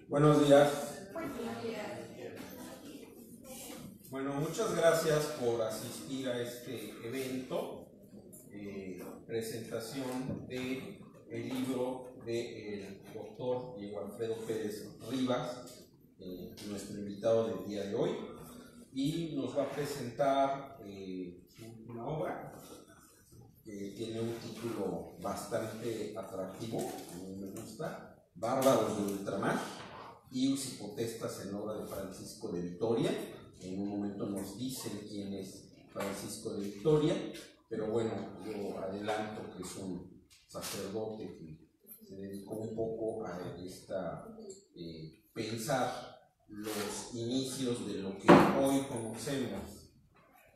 Buenos días. Bueno, muchas gracias por asistir a este evento, presentación del libro del doctor Diego Alfredo Pérez Rivas, nuestro invitado del día de hoy, y nos va a presentar una obra que tiene un título bastante atractivo, a mí me gusta, Bárbaros de Ultramar y Usipotestas en obra de Francisco de Vitoria. En un momento nos dicen quién es Francisco de Vitoria, pero bueno, yo adelanto que es un sacerdote que se dedicó un poco a pensar los inicios de lo que hoy conocemos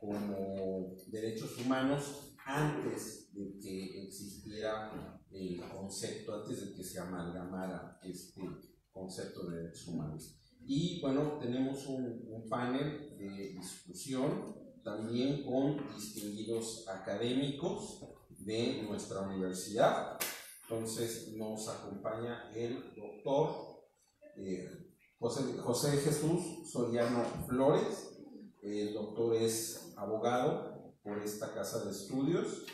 como derechos humanos antes de que existiera el concepto, antes de que se amalgamara este concepto de derechos humanos. Y bueno, tenemos un panel de discusión también con distinguidos académicos de nuestra universidad. Entonces nos acompaña el doctor José Jesús Soriano Flores. El doctor es abogado por esta casa de estudios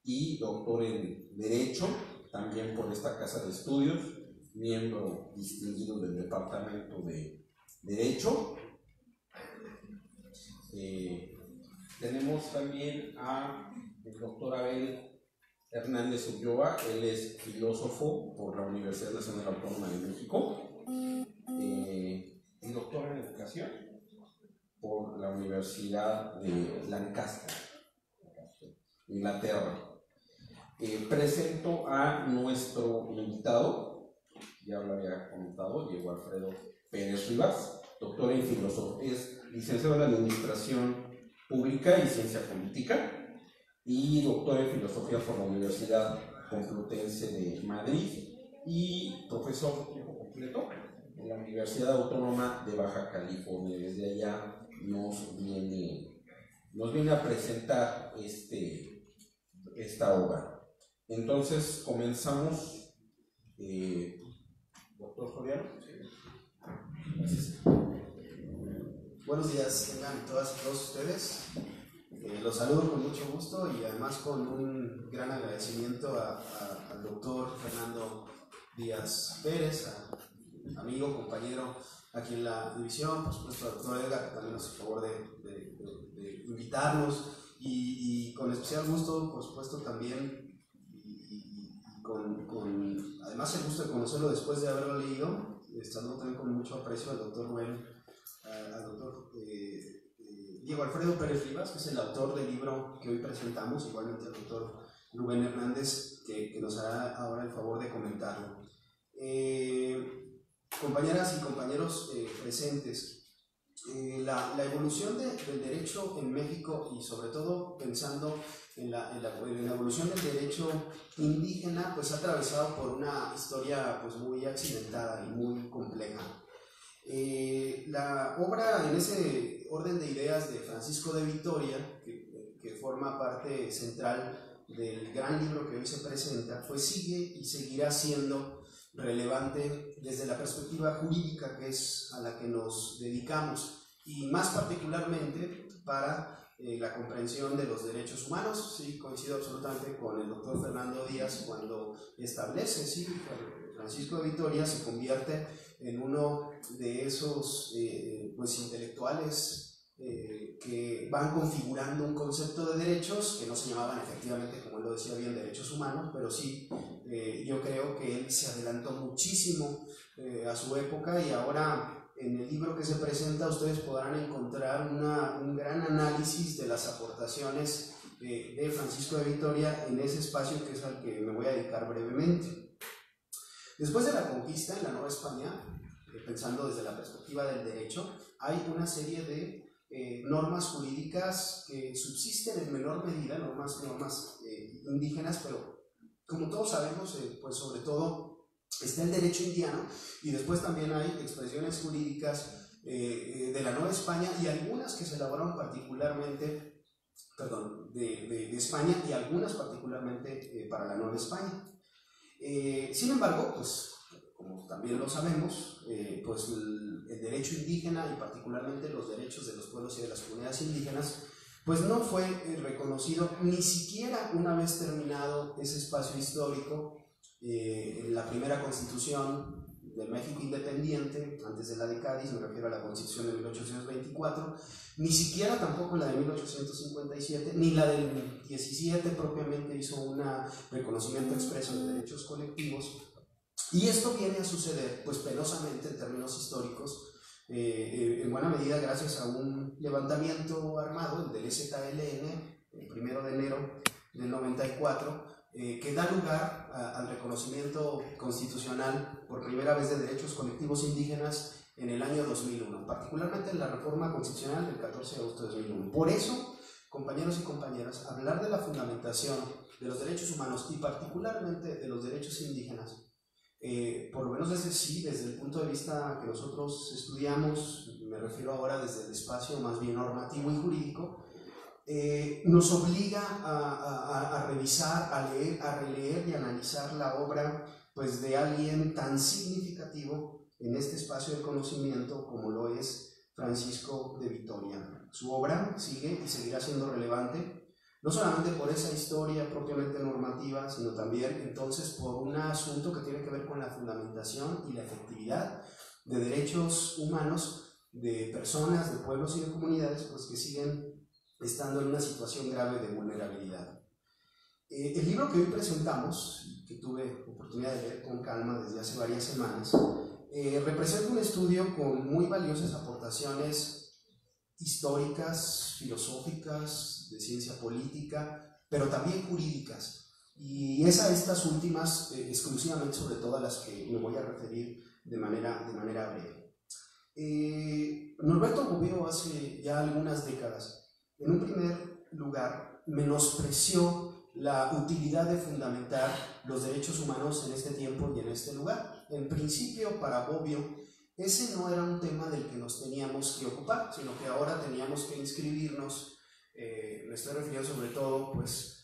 y doctor en Derecho también por esta casa de estudios, miembro distinguido del Departamento de Derecho. Tenemos también a el doctor Abel Hernández Ulloa. Él es filósofo por la Universidad Nacional Autónoma de México, y doctor en Educación por la Universidad de Lancaster, Inglaterra. Presento a nuestro invitado, ya lo había comentado, Diego Alfredo Pérez Rivas, doctor en filosofía, es licenciado en Administración Pública y Ciencia Política y doctor en filosofía por la Universidad Complutense de Madrid y profesor tiempo completo en la Universidad Autónoma de Baja California. Desde allá nos viene a presentar esta obra. Entonces comenzamos. Doctor Soriano. Gracias. Buenos días, tengan todas y todos ustedes. Los saludo con mucho gusto y además con un gran agradecimiento al doctor Fernando Díaz Pérez, amigo, compañero aquí en la división, por supuesto al doctor Edgar, que también nos hizo favor de invitarnos, y con especial gusto, por supuesto, también, con además el gusto de conocerlo después de haberlo leído, estando también con mucho aprecio al doctor Diego Alfredo Pérez Rivas, que es el autor del libro que hoy presentamos, igualmente al doctor Rubén Hernández, que nos hará ahora el favor de comentarlo. Compañeras y compañeros presentes, la evolución del derecho en México, y sobre todo pensando en la evolución del derecho indígena, pues ha atravesado por una historia pues muy accidentada y muy compleja. La obra, en ese orden de ideas de Francisco de Vitoria, que forma parte central del gran libro que hoy se presenta, pues sigue y seguirá siendo relevante desde la perspectiva jurídica, que es a la que nos dedicamos, y más particularmente para la comprensión de los derechos humanos. Sí, coincido absolutamente con el doctor Fernando Díaz cuando establece, sí, que Francisco de Vitoria se convierte en uno de esos pues intelectuales que van configurando un concepto de derechos que no se llamaban efectivamente, como él lo decía bien, derechos humanos, pero sí, yo creo que él se adelantó muchísimo a su época, y ahora en el libro que se presenta ustedes podrán encontrar un gran análisis de las aportaciones de Francisco de Vitoria en ese espacio que es al que me voy a dedicar brevemente. Después de la conquista en la Nueva España, pensando desde la perspectiva del derecho, hay una serie de normas jurídicas que subsisten en menor medida, normas indígenas, pero como todos sabemos, pues sobre todo está el derecho indiano, y después también hay expresiones jurídicas de la Nueva España, y algunas que se elaboraron particularmente, de España, y algunas particularmente para la Nueva España. Sin embargo, pues como también lo sabemos, pues el derecho indígena y particularmente los derechos de los pueblos y de las comunidades indígenas, pues no fue reconocido ni siquiera una vez terminado ese espacio histórico en la primera constitución del México independiente, antes de la de Cádiz, me refiero a la constitución de 1824, ni siquiera tampoco la de 1857, ni la del 17 propiamente hizo un reconocimiento expreso de derechos colectivos. Y esto viene a suceder, pues penosamente en términos históricos, en buena medida gracias a un levantamiento armado, el del ZLN, el 1 de enero del 94, que da lugar al reconocimiento constitucional por primera vez de derechos colectivos indígenas en el año 2001, particularmente en la reforma constitucional del 14 de agosto de 2001. Por eso, compañeros y compañeras, hablar de la fundamentación de los derechos humanos y particularmente de los derechos indígenas, por lo menos desde el punto de vista que nosotros estudiamos, me refiero ahora desde el espacio más bien normativo y jurídico, nos obliga a revisar, a leer, a releer y analizar la obra pues, de alguien tan significativo en este espacio de conocimiento como lo es Francisco de Vitoria. Su obra sigue y seguirá siendo relevante, no solamente por esa historia propiamente normativa, sino también entonces por un asunto que tiene que ver con la fundamentación y la efectividad de derechos humanos de personas, de pueblos y de comunidades pues, que siguen estando en una situación grave de vulnerabilidad. El libro que hoy presentamos, que tuve oportunidad de leer con calma desde hace varias semanas, representa un estudio con muy valiosas aportaciones históricas, filosóficas, de ciencia política, pero también jurídicas. Y es a estas últimas exclusivamente sobre todas las que me voy a referir de manera breve. Norberto Bobbio hace ya algunas décadas, en un primer lugar, menospreció la utilidad de fundamentar los derechos humanos en este tiempo y en este lugar. En principio, para Bobbio, ese no era un tema del que nos teníamos que ocupar, sino que ahora teníamos que inscribirnos, me estoy refiriendo sobre todo, pues,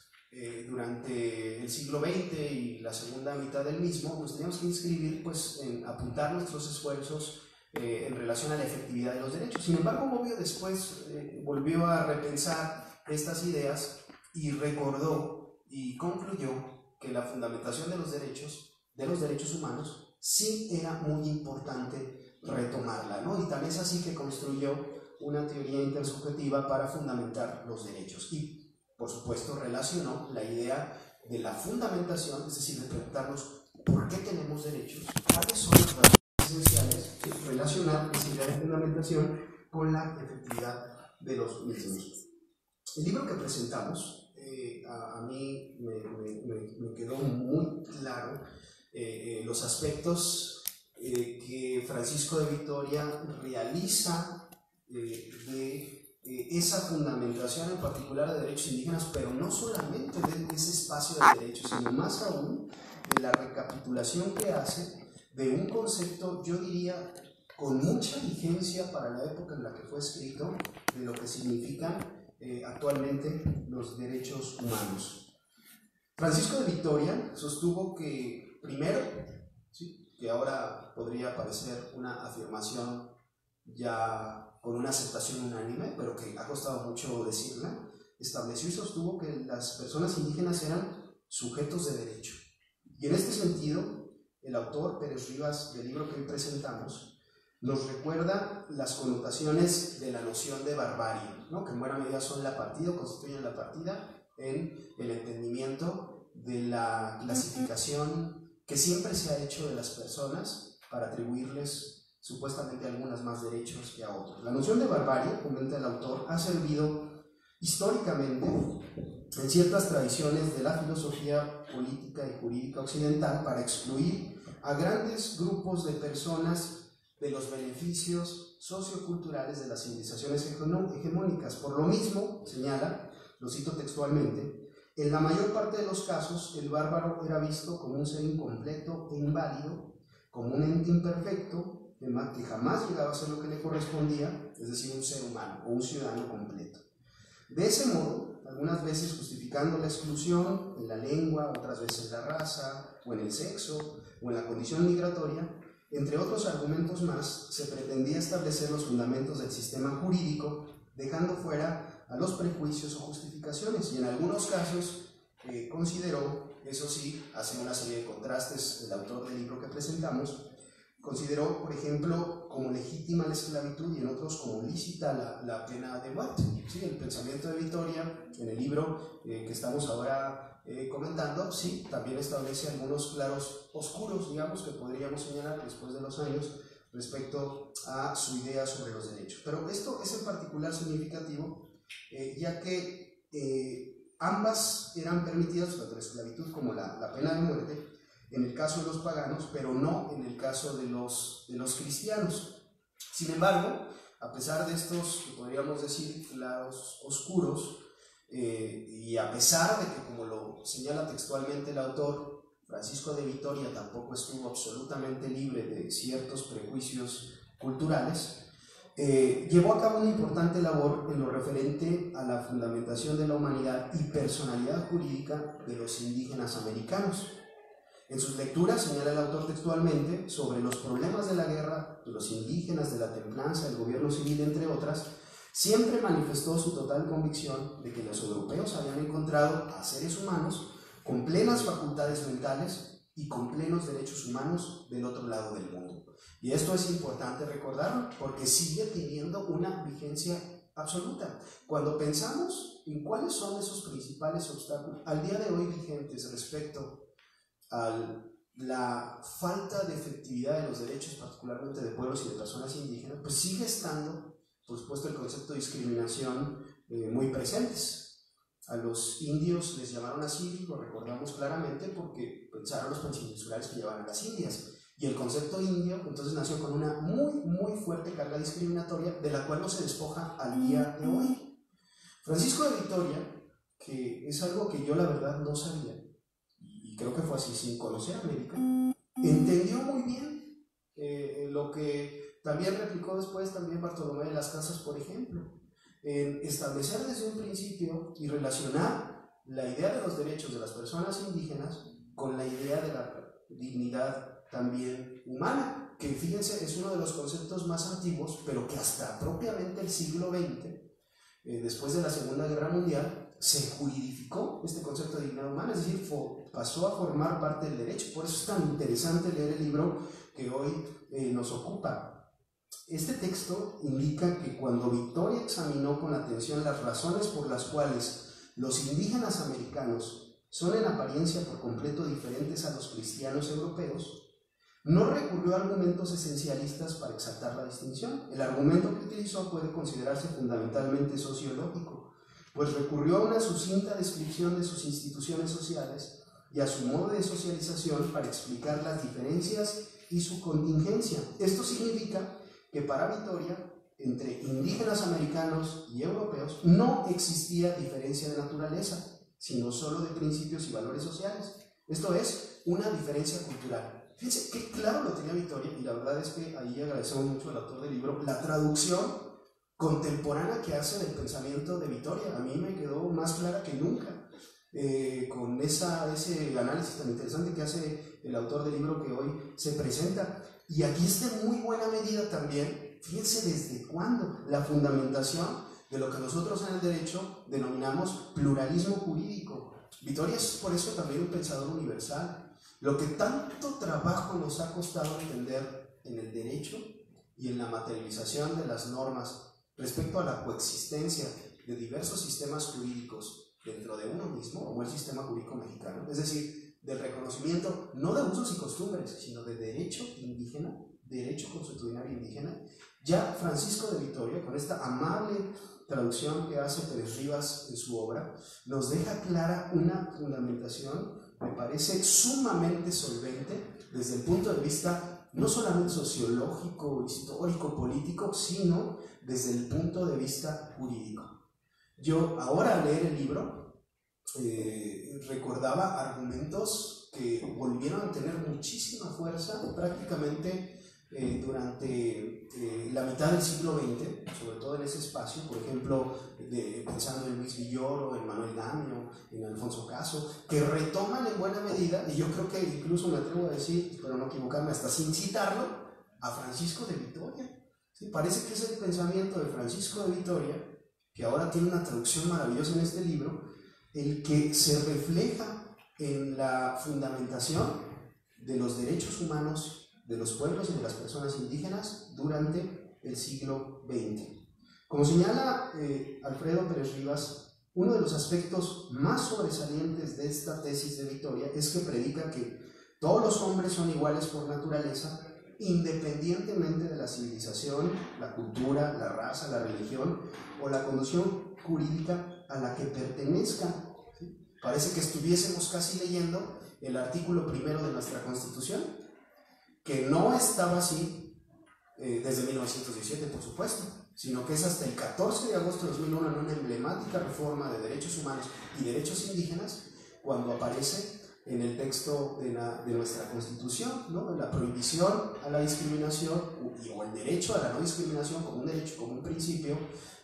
durante el siglo XX y la segunda mitad del mismo, nos teníamos que inscribir, pues, en apuntar nuestros esfuerzos en relación a la efectividad de los derechos. Sin embargo, Bobbio después volvió a repensar estas ideas y recordó y concluyó que la fundamentación de los derechos humanos, sí era muy importante retomarla, ¿no? Y tal es así que construyó una teoría intersubjetiva para fundamentar los derechos. Y, por supuesto, relacionó la idea de la fundamentación, es decir, de preguntarnos por qué tenemos derechos, cuáles son las razones esenciales, relacionar esa idea de fundamentación con la efectividad de los mismos. El libro que presentamos, a mí me quedó muy claro los aspectos que Francisco de Vitoria realiza de esa fundamentación en particular de derechos indígenas, pero no solamente de ese espacio de derechos, sino más aún de la recapitulación que hace de un concepto, yo diría, con mucha vigencia para la época en la que fue escrito, de lo que significan actualmente los derechos humanos. Francisco de Vitoria sostuvo que, primero, ¿sí?, que ahora podría parecer una afirmación ya con una aceptación unánime, pero que ha costado mucho decirla, estableció y sostuvo que las personas indígenas eran sujetos de derecho. Y en este sentido, el autor Pérez Rivas, del libro que hoy presentamos, nos recuerda las connotaciones de la noción de barbarie, ¿no?, que en buena medida son la partida o constituyen la partida en el entendimiento de la clasificación que siempre se ha hecho de las personas para atribuirles supuestamente algunas más derechos que a otros. La noción de barbarie, comenta el autor, ha servido históricamente en ciertas tradiciones de la filosofía política y jurídica occidental para excluir a grandes grupos de personas de los beneficios socioculturales de las civilizaciones hegemónicas. Por lo mismo, señala, lo cito textualmente, En la mayor parte de los casos, el bárbaro era visto como un ser incompleto e inválido, como un ente imperfecto, que jamás llegaba a ser lo que le correspondía, es decir, un ser humano o un ciudadano completo. De ese modo, algunas veces justificando la exclusión en la lengua, otras veces la raza, o en el sexo, o en la condición migratoria, entre otros argumentos más, se pretendía establecer los fundamentos del sistema jurídico, dejando fuera a los prejuicios o justificaciones, y en algunos casos consideró, eso sí, hace una serie de contrastes el autor del libro que presentamos, consideró, por ejemplo, como legítima la esclavitud y en otros como lícita la pena de muerte. Sí, el pensamiento de Vitoria, en el libro que estamos ahora comentando, sí, también establece algunos claros oscuros, digamos, que podríamos señalar después de los años respecto a su idea sobre los derechos. Pero esto es en particular significativo, ya que ambas eran permitidas, tanto la esclavitud como la pena de muerte, en el caso de los paganos, pero no en el caso de los cristianos. Sin embargo, a pesar de estos, podríamos decir, claros oscuros, y a pesar de que, como lo señala textualmente el autor, Francisco de Vitoria tampoco estuvo absolutamente libre de ciertos prejuicios culturales, llevó a cabo una importante labor en lo referente a la fundamentación de la humanidad y personalidad jurídica de los indígenas americanos. En sus lecturas señala el autor textualmente sobre los problemas de la guerra, de los indígenas, de la templanza, del gobierno civil, entre otras. Siempre manifestó su total convicción de que los europeos habían encontrado a seres humanos con plenas facultades mentales y con plenos derechos humanos del otro lado del mundo. Y esto es importante recordarlo porque sigue teniendo una vigencia absoluta. Cuando pensamos en cuáles son esos principales obstáculos al día de hoy vigentes respecto a la falta de efectividad de los derechos, particularmente de pueblos y de personas indígenas, pues sigue estando, por supuesto, el concepto de discriminación muy presentes. A los indios les llamaron así, lo recordamos claramente, porque pensaron los peninsulares que llevaban a las indias. Y el concepto indio, entonces, nació con una muy fuerte carga discriminatoria, de la cual no se despoja al día de hoy. Francisco de Vitoria, que es algo que yo la verdad no sabía, y creo que fue así sin conocer América, entendió muy bien lo que también replicó después también Bartolomé de las Casas, por ejemplo, en establecer desde un principio y relacionar la idea de los derechos de las personas indígenas con la idea de la dignidad también humana, que fíjense es uno de los conceptos más antiguos, pero que hasta propiamente el siglo XX, después de la Segunda Guerra Mundial, se juridificó este concepto de dignidad humana, es decir, pasó a formar parte del derecho. Por eso es tan interesante leer el libro que hoy nos ocupa. Este texto indica que cuando Vitoria examinó con atención las razones por las cuales los indígenas americanos son en apariencia por completo diferentes a los cristianos europeos, no recurrió a argumentos esencialistas para exaltar la distinción. El argumento que utilizó puede considerarse fundamentalmente sociológico, pues recurrió a una sucinta descripción de sus instituciones sociales y a su modo de socialización para explicar las diferencias y su contingencia. Esto significa que para Vitoria, entre indígenas americanos y europeos, no existía diferencia de naturaleza, sino solo de principios y valores sociales. Esto es una diferencia cultural. Fíjense qué claro lo tenía Vitoria, y la verdad es que ahí agradecemos mucho al autor del libro la traducción contemporánea que hace del pensamiento de Vitoria. A mí me quedó más clara que nunca con ese análisis tan interesante que hace el autor del libro que hoy se presenta. Y aquí está en muy buena medida también, fíjense desde cuándo, la fundamentación de lo que nosotros en el derecho denominamos pluralismo jurídico. Vitoria es por eso también un pensador universal. Lo que tanto trabajo nos ha costado entender en el derecho y en la materialización de las normas respecto a la coexistencia de diversos sistemas jurídicos dentro de uno mismo, como el sistema jurídico mexicano, es decir, del reconocimiento no de usos y costumbres, sino de derecho indígena, derecho consuetudinario indígena. Ya Francisco de Vitoria, con esta amable traducción que hace Pérez Rivas en su obra, nos deja clara una fundamentación, me parece sumamente solvente desde el punto de vista no solamente sociológico, histórico, político, sino desde el punto de vista jurídico. Yo ahora al leer el libro recordaba argumentos que volvieron a tener muchísima fuerza prácticamente durante la mitad del siglo XX, sobre todo en ese espacio, por ejemplo, pensando en Luis Villoro, en Manuel Gamio, en Alfonso Caso, que retoman en buena medida, y yo creo que incluso me atrevo a decir, espero no equivocarme, hasta sin citarlo, a Francisco de Vitoria. ¿Sí? Parece que es el pensamiento de Francisco de Vitoria, que ahora tiene una traducción maravillosa en este libro, el que se refleja en la fundamentación de los derechos humanos de los pueblos y de las personas indígenas durante el siglo XX. Como señala Alfredo Pérez Rivas, uno de los aspectos más sobresalientes de esta tesis de Vitoria es que predica que todos los hombres son iguales por naturaleza, independientemente de la civilización, la cultura, la raza, la religión o la condición jurídica a la que pertenezcan. ¿Sí? Parece que estuviésemos casi leyendo el artículo primero de nuestra Constitución, que no estaba así desde 1917, por supuesto, sino que es hasta el 14 de agosto de 2001, en una emblemática reforma de derechos humanos y derechos indígenas, cuando aparece en el texto de nuestra Constitución, ¿no? La prohibición a la discriminación o el derecho a la no discriminación como un derecho, como un principio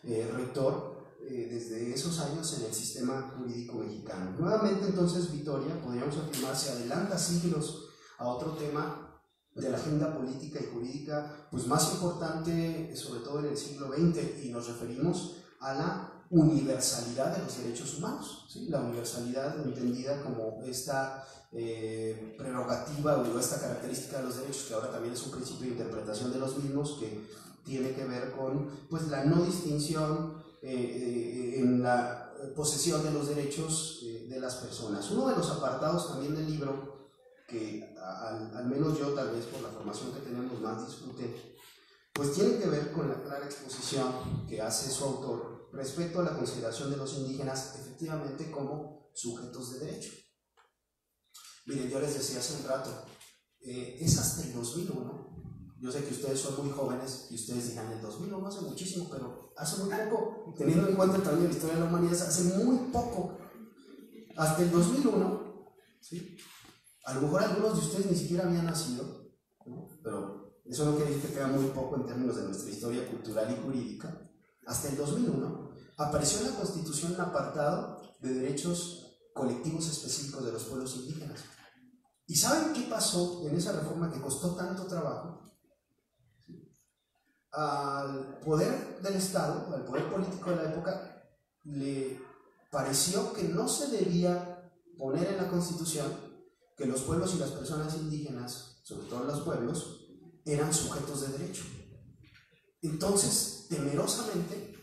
rector desde esos años en el sistema jurídico mexicano. Nuevamente, entonces, Vitoria, podríamos afirmar, se adelanta siglos a otro tema de la agenda política y jurídica pues más importante, sobre todo en el siglo XX, y nos referimos a la universalidad de los derechos humanos, ¿sí? La universalidad entendida como esta prerrogativa o esta característica de los derechos, que ahora también es un principio de interpretación de los mismos, que tiene que ver con pues, la no distinción en la posesión de los derechos de las personas. Uno de los apartados también del libro, que al menos yo, tal vez por la formación que tenemos, más disfruté, pues tiene que ver con la clara exposición que hace su autor respecto a la consideración de los indígenas efectivamente como sujetos de derecho. Miren, yo les decía hace un rato, es hasta el 2001, yo sé que ustedes son muy jóvenes y ustedes dirán, el 2001 hace muchísimo, pero hace muy poco, teniendo en cuenta también la historia de la humanidad, hace muy poco, hasta el 2001, ¿sí? A lo mejor algunos de ustedes ni siquiera habían nacido, ¿no? Pero eso no quiere decir que queda muy poco en términos de nuestra historia cultural y jurídica. Hasta el 2001 apareció en la Constitución un apartado de derechos colectivos específicos de los pueblos indígenas. ¿Y saben qué pasó en esa reforma que costó tanto trabajo? Al poder del Estado, al poder político de la época, le pareció que no se debía poner en la Constitución que los pueblos y las personas indígenas, sobre todo los pueblos, eran sujetos de derecho. Entonces, temerosamente,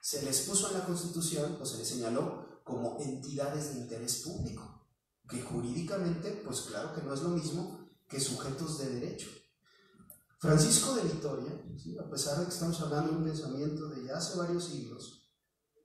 se les puso en la Constitución, o se les señaló como entidades de interés público, que jurídicamente, pues claro que no es lo mismo que sujetos de derecho. Francisco de Vitoria, ¿sí? A pesar de que estamos hablando de un pensamiento de ya hace varios siglos,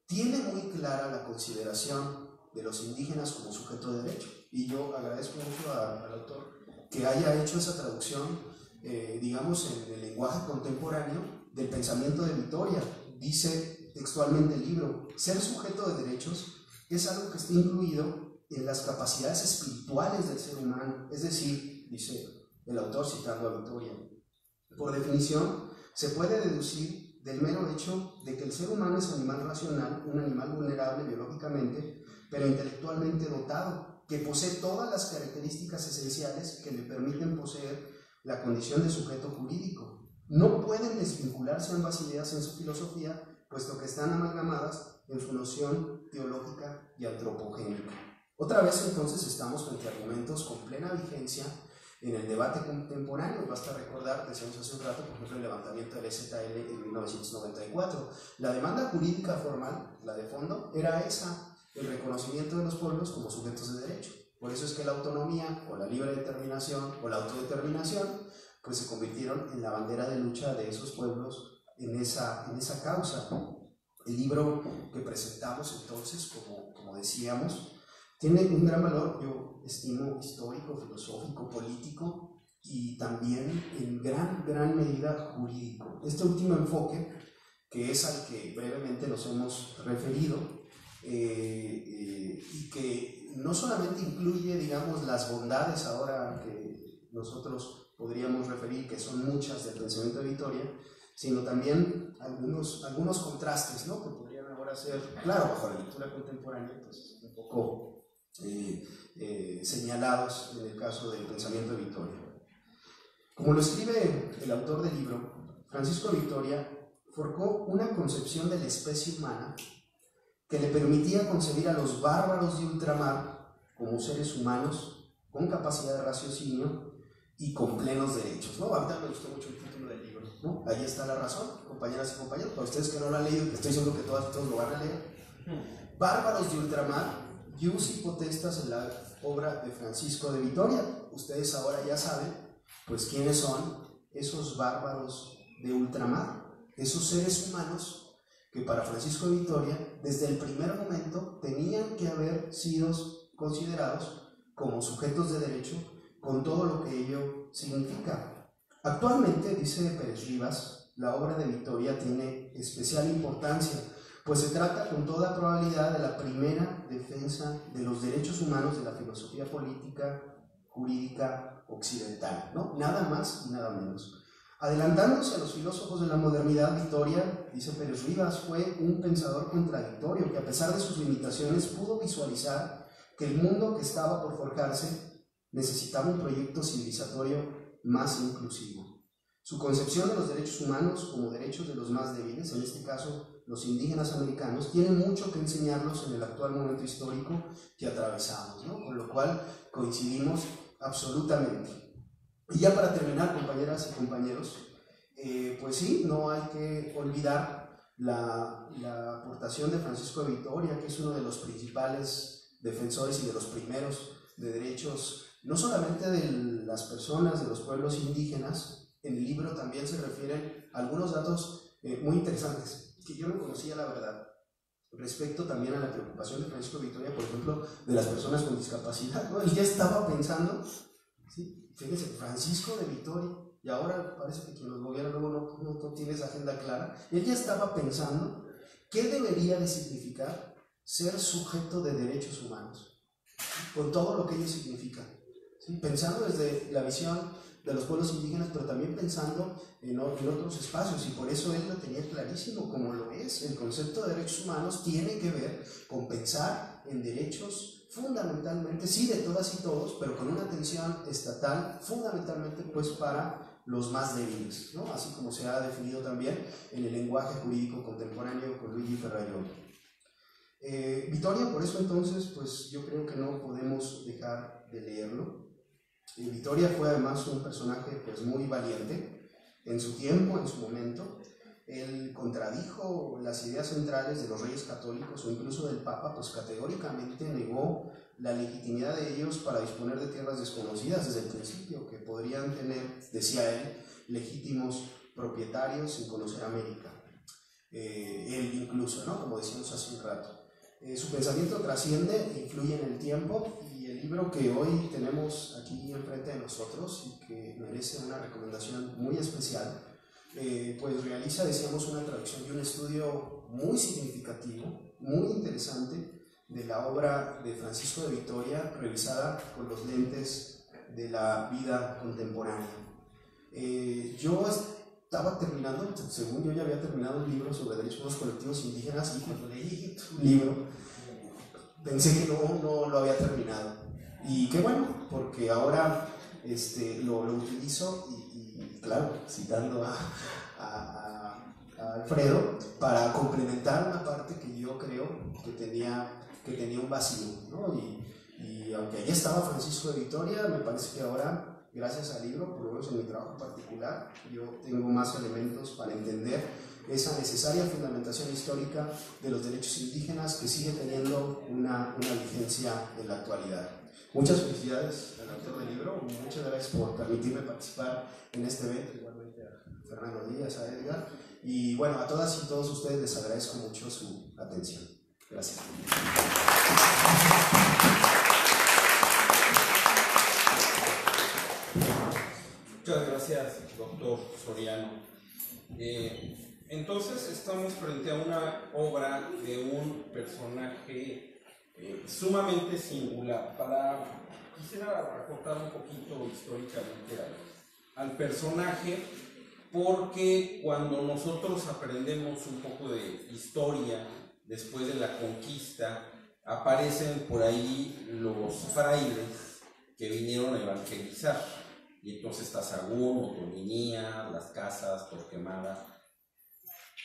tiene muy clara la consideración de los indígenas como sujeto de derecho. Y yo agradezco mucho al autor que haya hecho esa traducción, digamos, en el lenguaje contemporáneo del pensamiento de Vitoria. Dice textualmente el libro, ser sujeto de derechos es algo que está incluido en las capacidades espirituales del ser humano. Es decir, dice el autor citando a Vitoria, por definición, se puede deducir del mero hecho de que el ser humano es animal racional, un animal vulnerable biológicamente, pero intelectualmente dotado, que posee todas las características esenciales que le permiten poseer la condición de sujeto jurídico. No pueden desvincularse ambas ideas en su filosofía, puesto que están amalgamadas en su noción teológica y antropogénica. Otra vez entonces estamos frente a argumentos con plena vigencia en el debate contemporáneo. Basta recordar, decíamos hace un rato, por ejemplo, el levantamiento del EZL en 1994. La demanda jurídica formal, la de fondo, era esa, el reconocimiento de los pueblos como sujetos de derecho. Por eso es que la autonomía o la libre determinación o la autodeterminación pues se convirtieron en la bandera de lucha de esos pueblos en esa causa. El libro que presentamos entonces, como decíamos, tiene un gran valor, yo estimo, histórico, filosófico, político y también en gran medida jurídico. Este último enfoque, que es al que brevemente nos hemos referido, y que no solamente incluye, digamos, las bondades ahora que nosotros podríamos referir, que son muchas del pensamiento de Vitoria, sino también algunos contrastes, ¿no?, que podrían ahora ser, claro, bajo la lectura contemporánea, pues un poco señalados en el caso del pensamiento de Vitoria. Como lo escribe el autor del libro, Francisco de Vitoria forjó una concepción de la especie humana que le permitía concebir a los bárbaros de ultramar como seres humanos con capacidad de raciocinio y con plenos derechos, ¿no? Ahorita me gustó mucho el título del libro, ¿no? Ahí está la razón, compañeras y compañeros. Para ustedes que no lo han leído, estoy seguro que todos lo van a leer. Bárbaros de ultramar, ius y potestas en la obra de Francisco de Vitoria. Ustedes ahora ya saben, pues, quiénes son esos bárbaros de ultramar, esos seres humanos que para Francisco de Vitoria, desde el primer momento, tenían que haber sido considerados como sujetos de derecho, con todo lo que ello significa. Actualmente, dice Pérez Rivas, la obra de Vitoria tiene especial importancia, pues se trata con toda probabilidad de la primera defensa de los derechos humanos de la filosofía política, jurídica occidental, ¿no? Nada más y nada menos. Adelantándose a los filósofos de la modernidad, Vitoria, dice Pérez Rivas, fue un pensador contradictorio que, a pesar de sus limitaciones, pudo visualizar que el mundo que estaba por forjarse necesitaba un proyecto civilizatorio más inclusivo. Su concepción de los derechos humanos como derechos de los más débiles, en este caso los indígenas americanos, tiene mucho que enseñarnos en el actual momento histórico que atravesamos, ¿no? Con lo cual coincidimos absolutamente. Y ya para terminar, compañeras y compañeros, pues sí, no hay que olvidar la aportación de Francisco de Vitoria, que es uno de los principales defensores y de los primeros de derechos, no solamente de las personas, de los pueblos indígenas. En el libro también se refieren a algunos datos muy interesantes, que yo no conocía, la verdad, respecto también a la preocupación de Francisco de Vitoria, por ejemplo, de las personas con discapacidad, ¿no? Él ya estaba pensando, ¿sí? Fíjense, Francisco de Vitoria, y ahora parece que quien los gobierna luego no tiene esa agenda clara. Él ya estaba pensando qué debería de significar ser sujeto de derechos humanos, con todo lo que ello significa, ¿sí? Pensando desde la visión de los pueblos indígenas, pero también pensando en otros espacios, y por eso él lo tenía clarísimo, como lo es. El concepto de derechos humanos tiene que ver con pensar en derechos fundamentalmente, sí, de todas y todos, pero con una atención estatal fundamentalmente, pues, para los más débiles, ¿no? Así como se ha definido también en el lenguaje jurídico contemporáneo con Luigi Ferrajoli. Vitoria, por eso entonces, pues yo creo que no podemos dejar de leerlo. Vitoria fue además un personaje, pues, muy valiente en su tiempo, en su momento. Él contradijo las ideas centrales de los reyes católicos o incluso del Papa, pues categóricamente negó la legitimidad de ellos para disponer de tierras desconocidas desde el principio, que podrían tener, decía él, legítimos propietarios sin conocer América. Él incluso, ¿no?, como decíamos hace un rato. Su pensamiento trasciende e influye en el tiempo, y el libro que hoy tenemos aquí enfrente de nosotros y que merece una recomendación muy especial, pues realiza, decíamos, una traducción y un estudio muy significativo, muy interesante, de la obra de Francisco de Vitoria, revisada con los lentes de la vida contemporánea. Yo estaba terminando, según yo ya había terminado un libro sobre derechos humanos colectivos indígenas, y cuando leí tu libro pensé que no lo había terminado. Y qué bueno, porque ahora lo utilizo y claro, citando a Alfredo, para complementar una parte que yo creo que tenía un vacío, ¿no? Y aunque allí estaba Francisco de Vitoria, me parece que ahora, gracias al libro, por lo menos en mi trabajo particular, yo tengo más elementos para entender esa necesaria fundamentación histórica de los derechos indígenas, que sigue teniendo una vigencia en la actualidad. Muchas felicidades al autor del libro, muchas gracias por permitirme participar en este evento, igualmente a Fernando Díaz, a Edgar, y bueno, a todas y todos ustedes les agradezco mucho su atención. Gracias. Muchas gracias, doctor Soriano. Entonces estamos frente a una obra de un personaje sumamente singular. Quisiera acotar un poquito históricamente al personaje, porque cuando nosotros aprendemos un poco de historia después de la conquista, aparecen por ahí los frailes que vinieron a evangelizar, y entonces está Sahagún, Otolinía, Las Casas, Torquemada,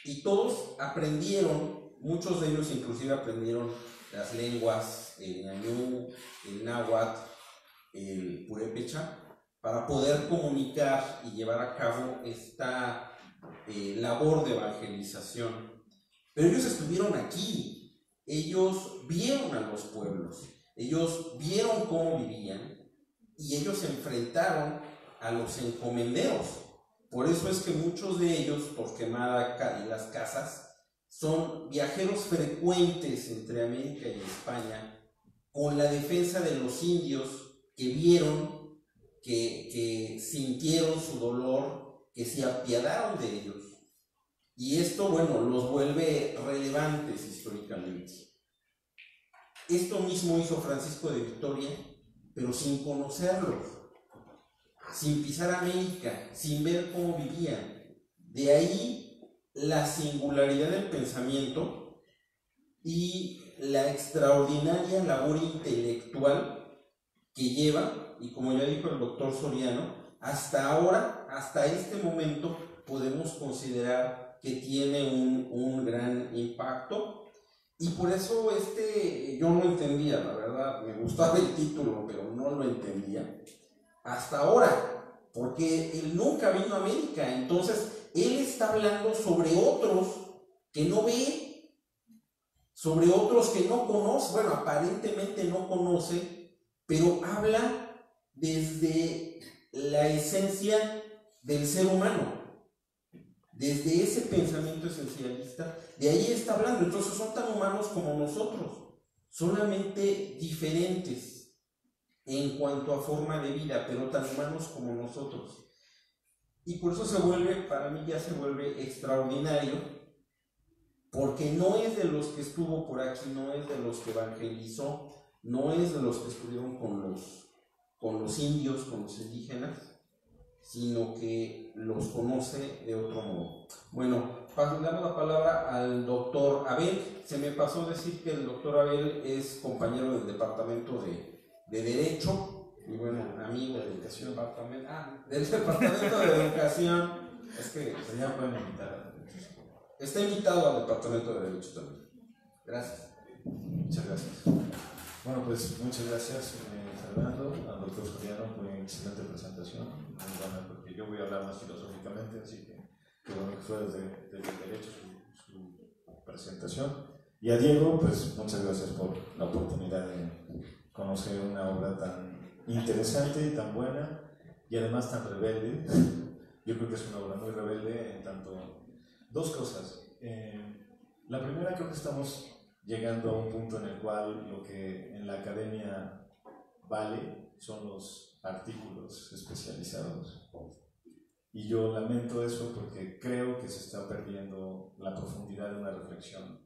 y todos aprendieron, muchos de ellos inclusive aprendieron las lenguas, el ñañú, el náhuatl, el purépecha, para poder comunicar y llevar a cabo esta labor de evangelización. Pero ellos estuvieron aquí, ellos vieron a los pueblos, ellos vieron cómo vivían y ellos se enfrentaron a los encomenderos. Por eso es que muchos de ellos, Torquemada y Las Casas, son viajeros frecuentes entre América y España con la defensa de los indios que vieron, que sintieron su dolor, que se apiadaron de ellos. Y esto, bueno, los vuelve relevantes históricamente. Esto mismo hizo Francisco de Vitoria, pero sin conocerlos, sin pisar América, sin ver cómo vivían. De ahí la singularidad del pensamiento y la extraordinaria labor intelectual que lleva, y como ya dijo el doctor Soriano, hasta ahora, hasta este momento, podemos considerar que tiene un gran impacto. Y por eso yo no entendía, la verdad, me gustaba el título, pero no lo entendía hasta ahora, porque él nunca vino a América. Entonces él está hablando sobre otros que no ve, sobre otros que no conoce, bueno, aparentemente no conoce, pero habla desde la esencia del ser humano, desde ese pensamiento esencialista. De ahí está hablando. Entonces son tan humanos como nosotros, solamente diferentes en cuanto a forma de vida, pero tan humanos como nosotros. Y por eso para mí ya se vuelve extraordinario, porque no es de los que estuvo por aquí, no es de los que evangelizó, no es de los que estuvieron con los indios, con los indígenas, sino que los conoce de otro modo. Bueno, damos la palabra al doctor Abel. Se me pasó decir que el doctor Abel es compañero del Departamento de Derecho, y bueno, amigo de Educación, del Departamento de Educación. Es que ya pueden invitar. Está invitado al Departamento de Derecho también. Gracias. Muchas gracias. Bueno, pues muchas gracias, Fernando, al doctor Soriano, por una excelente presentación, muy buena, porque yo voy a hablar más filosóficamente, así que bueno que fue desde el derecho su presentación. Y a Diego, pues muchas gracias por la oportunidad de conocer una obra tan interesante y tan buena, y además tan rebelde. Yo creo que es una obra muy rebelde en tanto... Dos cosas. La primera, creo que estamos llegando a un punto en el cual lo que en la academia vale son los artículos especializados. Y yo lamento eso porque creo que se está perdiendo la profundidad de una reflexión.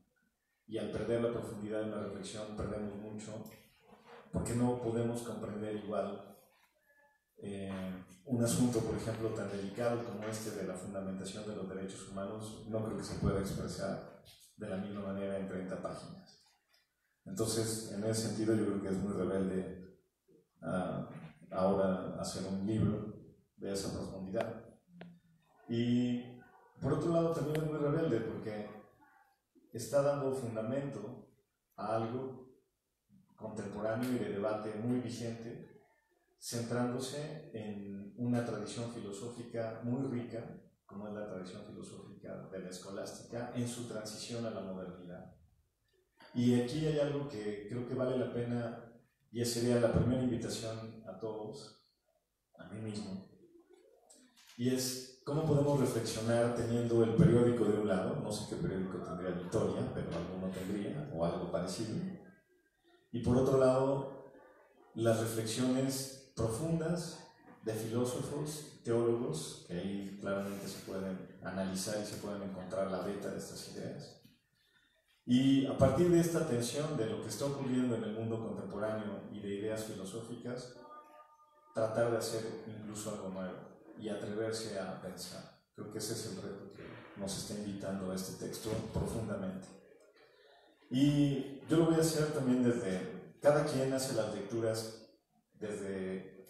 Y al perder la profundidad de una reflexión perdemos mucho, porque no podemos comprender igual un asunto, por ejemplo, tan delicado como este de la fundamentación de los derechos humanos. No creo que se pueda expresar de la misma manera en 30 páginas. Entonces, en ese sentido, yo creo que es muy rebelde ahora hacer un libro de esa profundidad. Y por otro lado, también es muy rebelde porque está dando fundamento a algo contemporáneo y de debate muy vigente, centrándose en una tradición filosófica muy rica, como es la tradición filosófica de la escolástica, en su transición a la modernidad. Y aquí hay algo que creo que vale la pena, y sería la primera invitación a todos, a mí mismo, y es cómo podemos reflexionar teniendo el periódico de un lado, no sé qué periódico tendría Victoria, pero alguno tendría, o algo parecido, y por otro lado, las reflexiones profundas de filósofos, teólogos, que ahí claramente se pueden analizar y se pueden encontrar la beta de estas ideas. Y a partir de esta tensión de lo que está ocurriendo en el mundo contemporáneo y de ideas filosóficas, tratar de hacer incluso algo nuevo y atreverse a pensar. Creo que ese es el reto que nos está invitando a este texto profundamente. Y yo lo voy a hacer también desde, cada quien hace las lecturas desde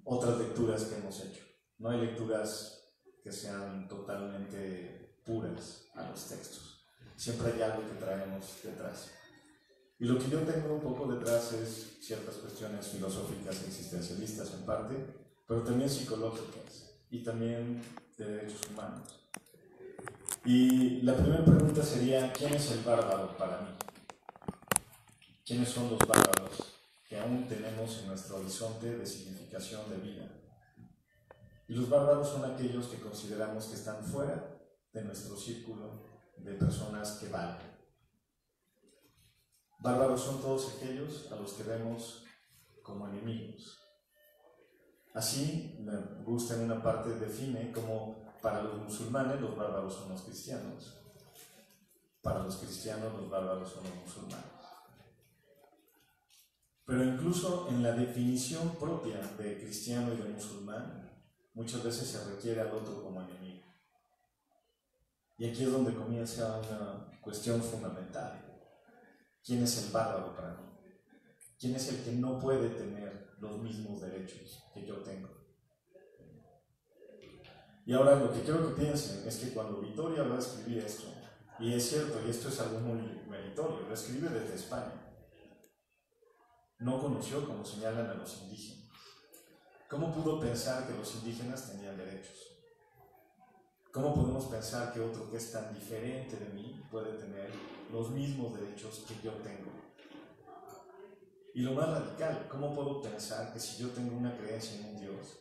otras lecturas que hemos hecho. No hay lecturas que sean totalmente puras a los textos. Siempre hay algo que traemos detrás. Y lo que yo tengo un poco detrás es ciertas cuestiones filosóficas e existencialistas en parte, pero también psicológicas y también de derechos humanos. Y la primera pregunta sería, ¿quién es el bárbaro para mí? ¿Quiénes son los bárbaros que aún tenemos en nuestro horizonte de significación de vida? Y los bárbaros son aquellos que consideramos que están fuera de nuestro círculo de personas que valen. Bárbaros son todos aquellos a los que vemos como enemigos. Así, me gusta en una parte, define como para los musulmanes los bárbaros son los cristianos. Para los cristianos los bárbaros son los musulmanes. Pero incluso en la definición propia de cristiano y de musulmán, muchas veces se requiere al otro como enemigo. Y aquí es donde comienza una cuestión fundamental. ¿Quién es el bárbaro para mí? ¿Quién es el que no puede tener los mismos derechos que yo tengo? Y ahora lo que quiero que piensen es que cuando Vittoria va a escribir esto, y es cierto, y esto es algo muy meritorio, lo escribe desde España, no conoció, como señalan, a los indígenas. ¿Cómo pudo pensar que los indígenas tenían derechos? ¿Cómo podemos pensar que otro que es tan diferente de mí puede tener los mismos derechos que yo tengo? Y lo más radical, ¿cómo puedo pensar que si yo tengo una creencia en un Dios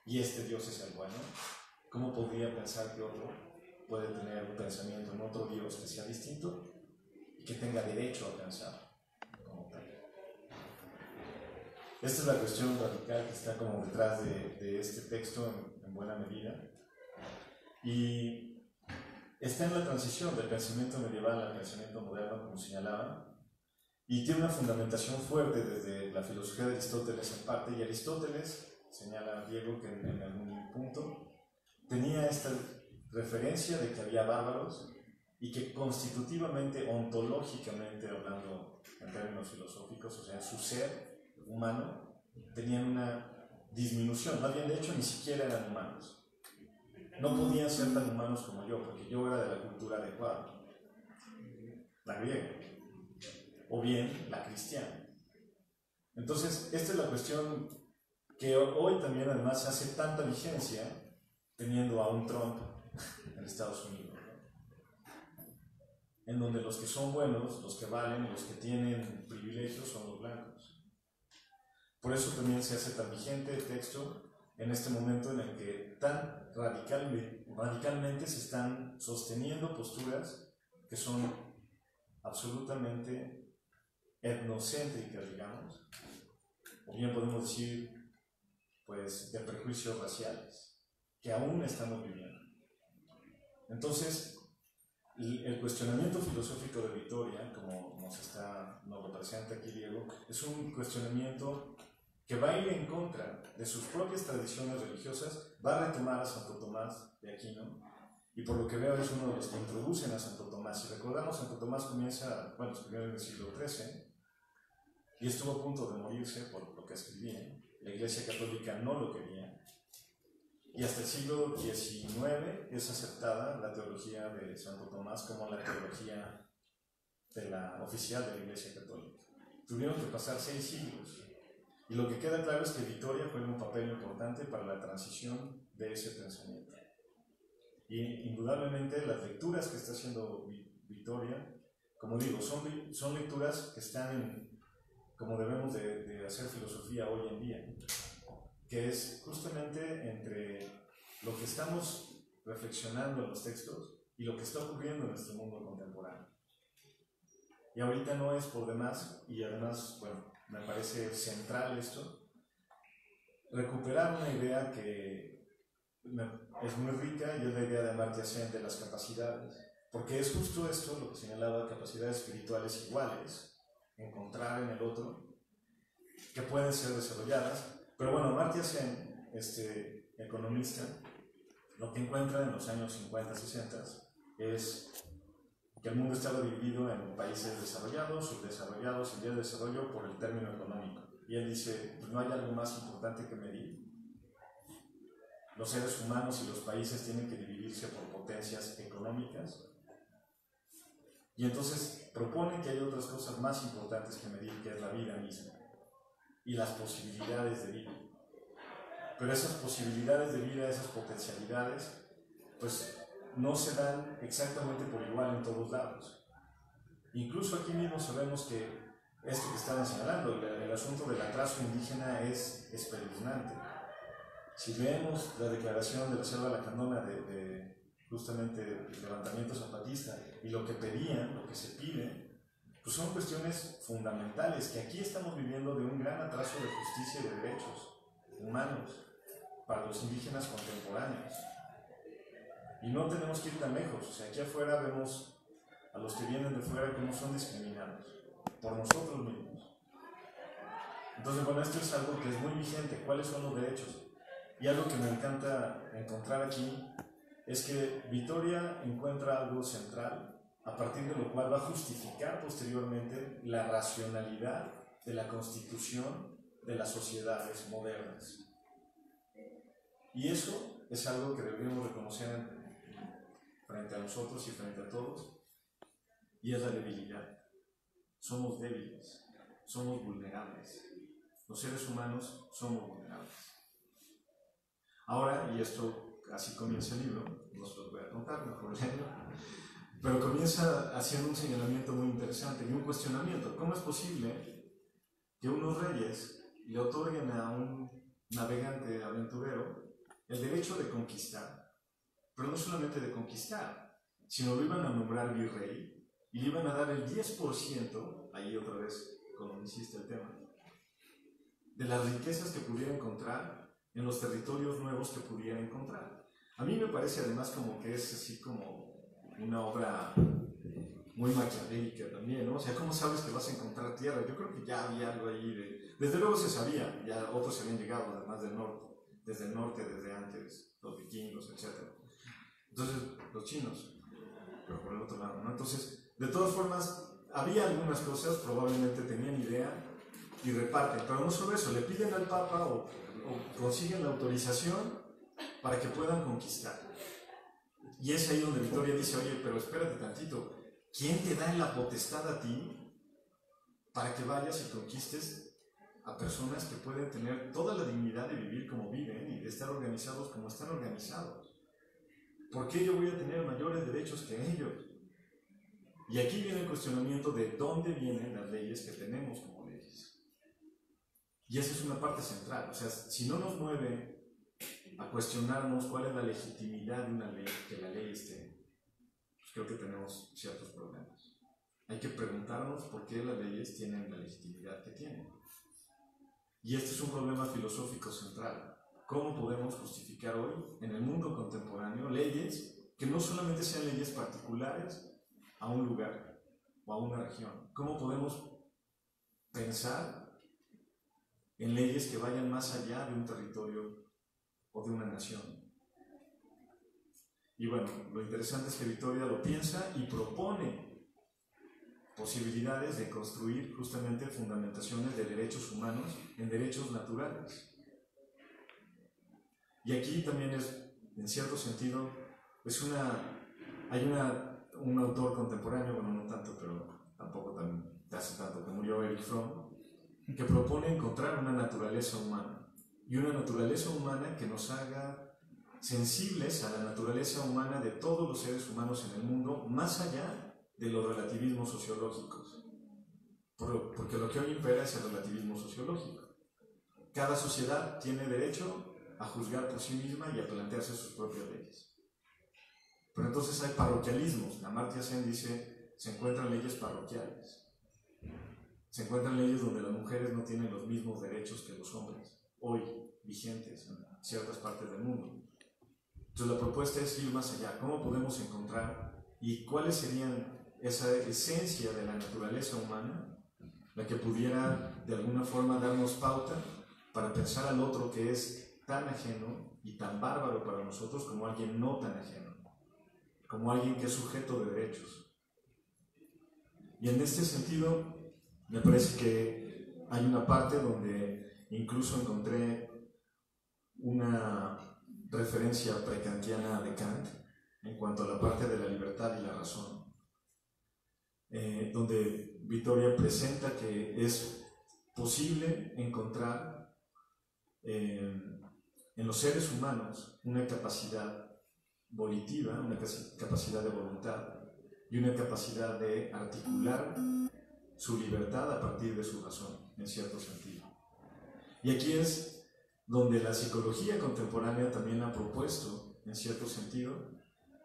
y este Dios es el bueno, cómo podría pensar que otro puede tener un pensamiento en otro Dios que sea distinto y que tenga derecho a pensar como tal? Esta es la cuestión radical que está como detrás de este texto en buena medida. Y está en la transición del pensamiento medieval al pensamiento moderno, como señalaba, y tiene una fundamentación fuerte desde la filosofía de Aristóteles en parte, y Aristóteles, señala Diego, que en algún punto tenía esta referencia de que había bárbaros y que constitutivamente, ontológicamente hablando en términos filosóficos, o sea, en su ser humano, tenían una disminución, más bien de hecho ni siquiera eran humanos. No podían ser tan humanos como yo, porque yo era de la cultura adecuada, la griega, o bien la cristiana. Entonces, esta es la cuestión que hoy también además se hace tanta vigencia teniendo a un Trump en Estados Unidos, ¿no? En donde los que son buenos, los que valen, los que tienen privilegios son los blancos. Por eso también se hace tan vigente el texto en este momento en el que tan radicalmente se están sosteniendo posturas que son absolutamente etnocéntricas, digamos, o bien podemos decir, pues, de prejuicios raciales, que aún estamos viviendo. Entonces, el cuestionamiento filosófico de Vittoria, como nos lo presenta aquí Diego, es un cuestionamiento que va a ir en contra de sus propias tradiciones religiosas, va a retomar a Santo Tomás de Aquino, y por lo que veo es uno de los que introducen a Santo Tomás. Si recordamos, Santo Tomás escribió en el siglo XIII, y estuvo a punto de morirse por lo que escribía. La Iglesia Católica no lo quería, y hasta el siglo XIX es aceptada la teología de Santo Tomás como la teología oficial de la Iglesia Católica. Tuvieron que pasar 6 siglos. Y lo que queda claro es que Vittoria juega un papel importante para la transición de ese pensamiento. Y indudablemente las lecturas que está haciendo Vittoria, como digo, son lecturas que están como debemos de hacer filosofía hoy en día, que es justamente entre lo que estamos reflexionando en los textos y lo que está ocurriendo en nuestro mundo contemporáneo. Y ahorita no es por demás, y además, me parece central esto, recuperar una idea que es muy rica y es la idea de Amartya Sen de las capacidades, porque es justo esto lo que señalaba, capacidades espirituales iguales, encontrar en el otro, que pueden ser desarrolladas. Pero bueno, Amartya Sen, este economista, lo que encuentra en los años 50, 60 es que el mundo estaba dividido en países desarrollados, subdesarrollados y en vías de desarrollo por el término económico. Y él dice, pues no hay algo más importante que medir. Los seres humanos y los países tienen que dividirse por potencias económicas. Y entonces propone que hay otras cosas más importantes que medir, que es la vida misma y las posibilidades de vida. Pero esas posibilidades de vida, esas potencialidades, pues no se dan exactamente por igual en todos lados. Incluso aquí mismo sabemos que esto que estaban señalando, el asunto del atraso indígena es espeluznante. Si leemos la declaración de la Selva Lacandona de justamente el levantamiento zapatista y lo que pedían, lo que se pide, pues son cuestiones fundamentales que aquí estamos viviendo de un gran atraso de justicia y de derechos humanos para los indígenas contemporáneos. Y no tenemos que ir tan lejos. O sea, aquí afuera vemos a los que vienen de fuera cómo son discriminados por nosotros mismos. Entonces, bueno, esto es algo que es muy vigente. ¿Cuáles son los derechos? Y algo que me encanta encontrar aquí es que Vitoria encuentra algo central, a partir de lo cual va a justificar posteriormente la racionalidad de la constitución de las sociedades modernas. Y eso es algo que deberíamos reconocer frente a nosotros y frente a todos, y es la debilidad. Somos débiles, somos vulnerables. Los seres humanos somos vulnerables. Ahora, y esto así comienza el libro, no se los voy a contar, mejor leerlo, pero comienza haciendo un señalamiento muy interesante y un cuestionamiento. ¿Cómo es posible que unos reyes le otorguen a un navegante aventurero el derecho de conquistar? Pero no solamente de conquistar, sino lo iban a nombrar virrey y le iban a dar el 10%, ahí otra vez, como insiste el tema, de las riquezas que pudiera encontrar en los territorios nuevos que pudiera encontrar. A mí me parece además como que es así como una obra muy maquiavélica también, ¿no? O sea, ¿cómo sabes que vas a encontrar tierra? Yo creo que ya había algo ahí desde luego se sabía, ya otros se habían llegado además del norte, desde antes, los vikingos, etc. Entonces, los chinos, pero por el otro lado, ¿no? Entonces, de todas formas, había algunas cosas, probablemente tenían idea y reparten, pero no solo eso, le piden al Papa o consiguen la autorización para que puedan conquistar. Y es ahí donde Vitoria dice, oye, pero espérate tantito, ¿quién te da la potestad a ti para que vayas y conquistes a personas que pueden tener toda la dignidad de vivir como viven y de estar organizados como están organizados? ¿Por qué yo voy a tener mayores derechos que ellos? Y aquí viene el cuestionamiento de dónde vienen las leyes que tenemos como leyes. Y esa es una parte central. O sea, si no nos mueve a cuestionarnos cuál es la legitimidad de una ley, que la ley esté, pues creo que tenemos ciertos problemas. Hay que preguntarnos por qué las leyes tienen la legitimidad que tienen. Y este es un problema filosófico central. ¿Cómo podemos justificar hoy, en el mundo contemporáneo, leyes que no solamente sean leyes particulares a un lugar o a una región? ¿Cómo podemos pensar en leyes que vayan más allá de un territorio o de una nación? Y bueno, lo interesante es que Vitoria lo piensa y propone posibilidades de construir justamente fundamentaciones de derechos humanos en derechos naturales. Y aquí también es, en cierto sentido, hay un autor contemporáneo, bueno, no tanto, pero tampoco hace tanto, que murió Erich Fromm, que propone encontrar una naturaleza humana, y una naturaleza humana que nos haga sensibles a la naturaleza humana de todos los seres humanos en el mundo, más allá de los relativismos sociológicos. Porque lo que hoy impera es el relativismo sociológico. Cada sociedad tiene derecho a juzgar por sí misma y a plantearse sus propias leyes. Pero entonces hay parroquialismos. Amartya Sen dice, se encuentran leyes parroquiales. Se encuentran leyes donde las mujeres no tienen los mismos derechos que los hombres, hoy vigentes en ciertas partes del mundo. Entonces la propuesta es ir más allá. ¿Cómo podemos encontrar y cuáles serían esa esencia de la naturaleza humana, la que pudiera de alguna forma darnos pauta para pensar al otro que es tan ajeno y tan bárbaro para nosotros como alguien no tan ajeno, como alguien que es sujeto de derechos? Y en este sentido, me parece que hay una parte donde incluso encontré una referencia prekantiana de Kant en cuanto a la parte de la libertad y la razón, donde Vittoria presenta que es posible encontrar en los seres humanos una capacidad volitiva, una capacidad de voluntad y una capacidad de articular su libertad a partir de su razón, en cierto sentido. Y aquí es donde la psicología contemporánea también ha propuesto, en cierto sentido,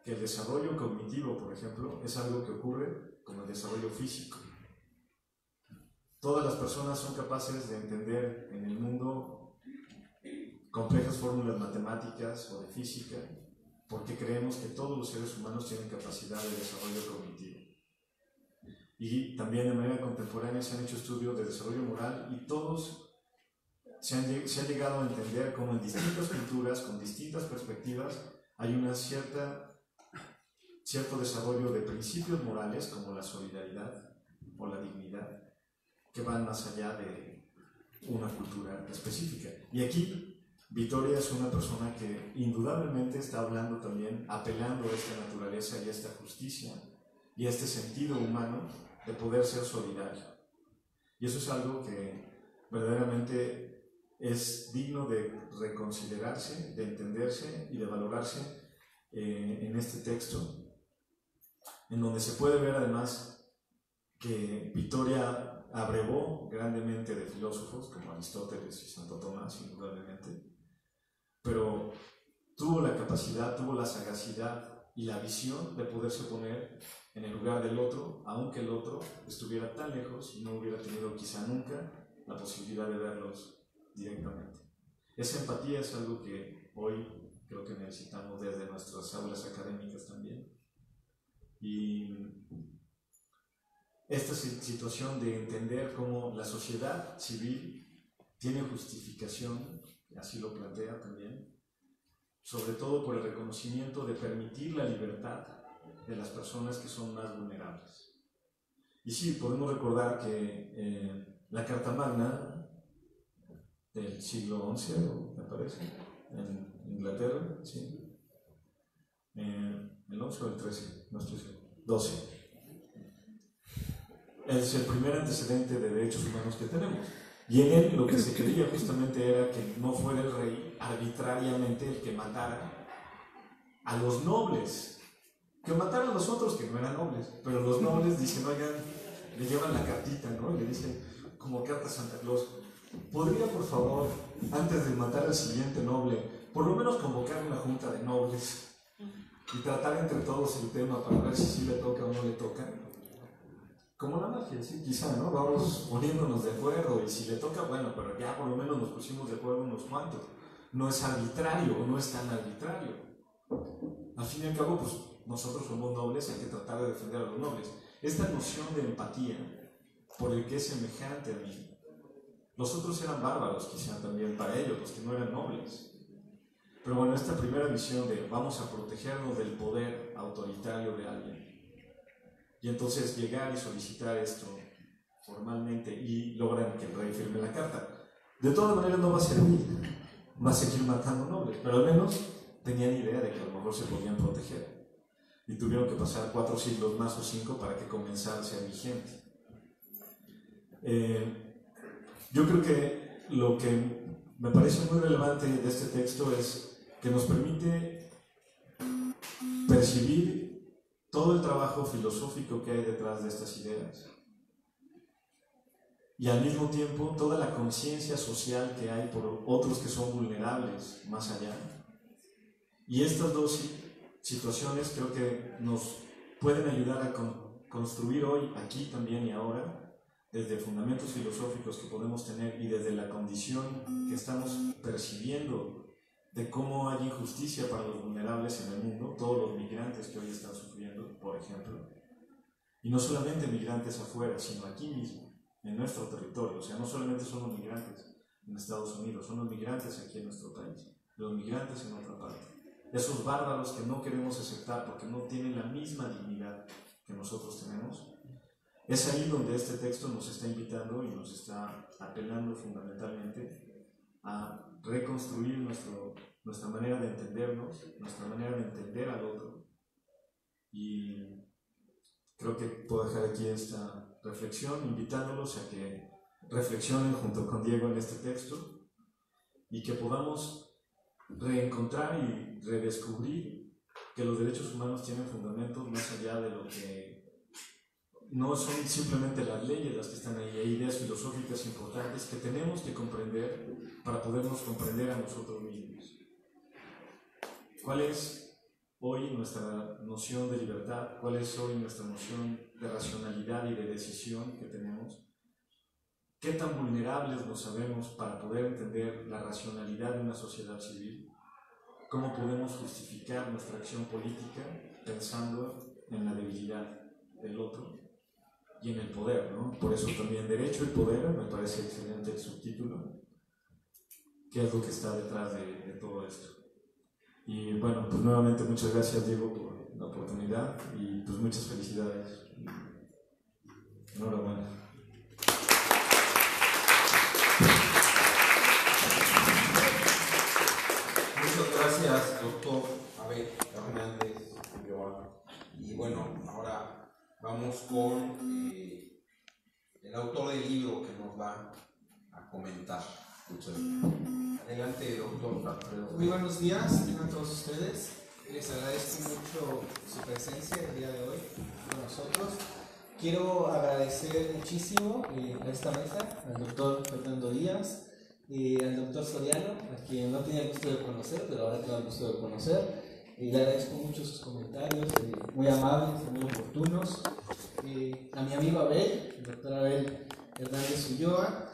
que el desarrollo cognitivo, por ejemplo, es algo que ocurre como el desarrollo físico. Todas las personas son capaces de entender en el mundo complejas fórmulas matemáticas o de física, porque creemos que todos los seres humanos tienen capacidad de desarrollo cognitivo. Y también de manera contemporánea se han hecho estudios de desarrollo moral y todos se ha llegado a entender cómo en distintas culturas, con distintas perspectivas, hay una cierto desarrollo de principios morales como la solidaridad o la dignidad que van más allá de una cultura específica. Y aquí Vittoria es una persona que indudablemente está hablando también, apelando a esta naturaleza y a esta justicia y a este sentido humano de poder ser solidario. Y eso es algo que verdaderamente es digno de reconsiderarse, de entenderse y de valorarse en este texto, en donde se puede ver además que Vittoria abrevó grandemente de filósofos como Aristóteles y Santo Tomás, indudablemente, pero tuvo la capacidad, tuvo la sagacidad y la visión de poderse poner en el lugar del otro, aunque el otro estuviera tan lejos y no hubiera tenido quizá nunca la posibilidad de verlos directamente. Esa empatía es algo que hoy creo que necesitamos desde nuestras aulas académicas también. Y esta situación de entender cómo la sociedad civil tiene justificación, así lo plantea también, sobre todo por el reconocimiento de permitir la libertad de las personas que son más vulnerables. Y sí, podemos recordar que la Carta Magna del siglo XI, me parece, en Inglaterra, sí. El 11 o el 13, no estoy seguro. 12. Es el primer antecedente de derechos humanos que tenemos. Y en él lo que se quería justamente era que no fuera el rey arbitrariamente el que matara a los nobles, que mataran a los otros que no eran nobles, pero los nobles dicen, oigan, le llevan la cartita, ¿no? Y le dicen, como carta a Santa Claus, ¿podría, por favor, antes de matar al siguiente noble, por lo menos convocar una junta de nobles y tratar entre todos el tema para ver si sí le toca o no le toca? Como la magia, sí, quizá, ¿no? Vamos poniéndonos de acuerdo y si le toca, bueno, pero ya por lo menos nos pusimos de acuerdo unos cuantos. No es arbitrario o no es tan arbitrario. Al fin y al cabo, pues nosotros somos nobles, hay que tratar de defender a los nobles. Esta noción de empatía por el que es semejante a mí. Los otros eran bárbaros, quizá también para ellos, los que no eran nobles. Pero bueno, esta primera visión de vamos a protegernos del poder autoritario de alguien. Y entonces llegar y solicitar esto formalmente y logran que el rey firme la carta. De todas maneras no va a servir, va a seguir matando nobles, pero al menos tenían idea de que a lo mejor se podían proteger. Y tuvieron que pasar 4 siglos más o 5 para que comenzara a ser vigente. Yo creo que lo que me parece muy relevante de este texto es que nos permite percibir todo el trabajo filosófico que hay detrás de estas ideas y al mismo tiempo toda la conciencia social que hay por otros que son vulnerables más allá. Y estas dos situaciones creo que nos pueden ayudar a construir hoy, aquí también y ahora, desde fundamentos filosóficos que podemos tener y desde la condición que estamos percibiendo de cómo hay injusticia para los vulnerables en el mundo, todos los migrantes que hoy están sufriendo, por ejemplo, y no solamente migrantes afuera, sino aquí mismo, en nuestro territorio. O sea, no solamente son los migrantes en Estados Unidos, son los migrantes aquí en nuestro país, los migrantes en otra parte. Esos bárbaros que no queremos aceptar porque no tienen la misma dignidad que nosotros tenemos. Es ahí donde este texto nos está invitando y nos está apelando fundamentalmente a reconstruir nuestra manera de entendernos, nuestra manera de entender al otro. Y creo que puedo dejar aquí esta reflexión, invitándolos a que reflexionen junto con Diego en este texto y que podamos reencontrar y redescubrir que los derechos humanos tienen fundamentos más allá de lo que no son simplemente las leyes las que están ahí, hay ideas filosóficas importantes que tenemos que comprender para podernos comprender a nosotros mismos. ¿Cuál es hoy nuestra noción de libertad? ¿Cuál es hoy nuestra noción de racionalidad y de decisión que tenemos? ¿Qué tan vulnerables nos sabemos para poder entender la racionalidad de una sociedad civil? ¿Cómo podemos justificar nuestra acción política pensando en la debilidad del otro y en el poder, ¿no? Por eso también derecho y poder, me parece excelente el subtítulo. ¿Qué es lo que está detrás de todo esto? Y bueno, pues nuevamente muchas gracias, Diego, por la oportunidad y pues muchas felicidades. Enhorabuena. Muchas gracias, doctor Abel Hernández Ulloa. Y bueno, ahora vamos con el autor del libro que nos va a comentar. Adelante, doctor Alfredo. Muy buenos días a todos ustedes. Les agradezco mucho su presencia el día de hoy con nosotros. Quiero agradecer muchísimo a esta mesa, al doctor Fernando Díaz, al doctor Soriano, a quien no tenía el gusto de conocer, pero ahora tengo el gusto de conocer. Le agradezco mucho sus comentarios, muy amables, muy oportunos. A mi amigo Abel, el doctor Abel Hernández Ulloa.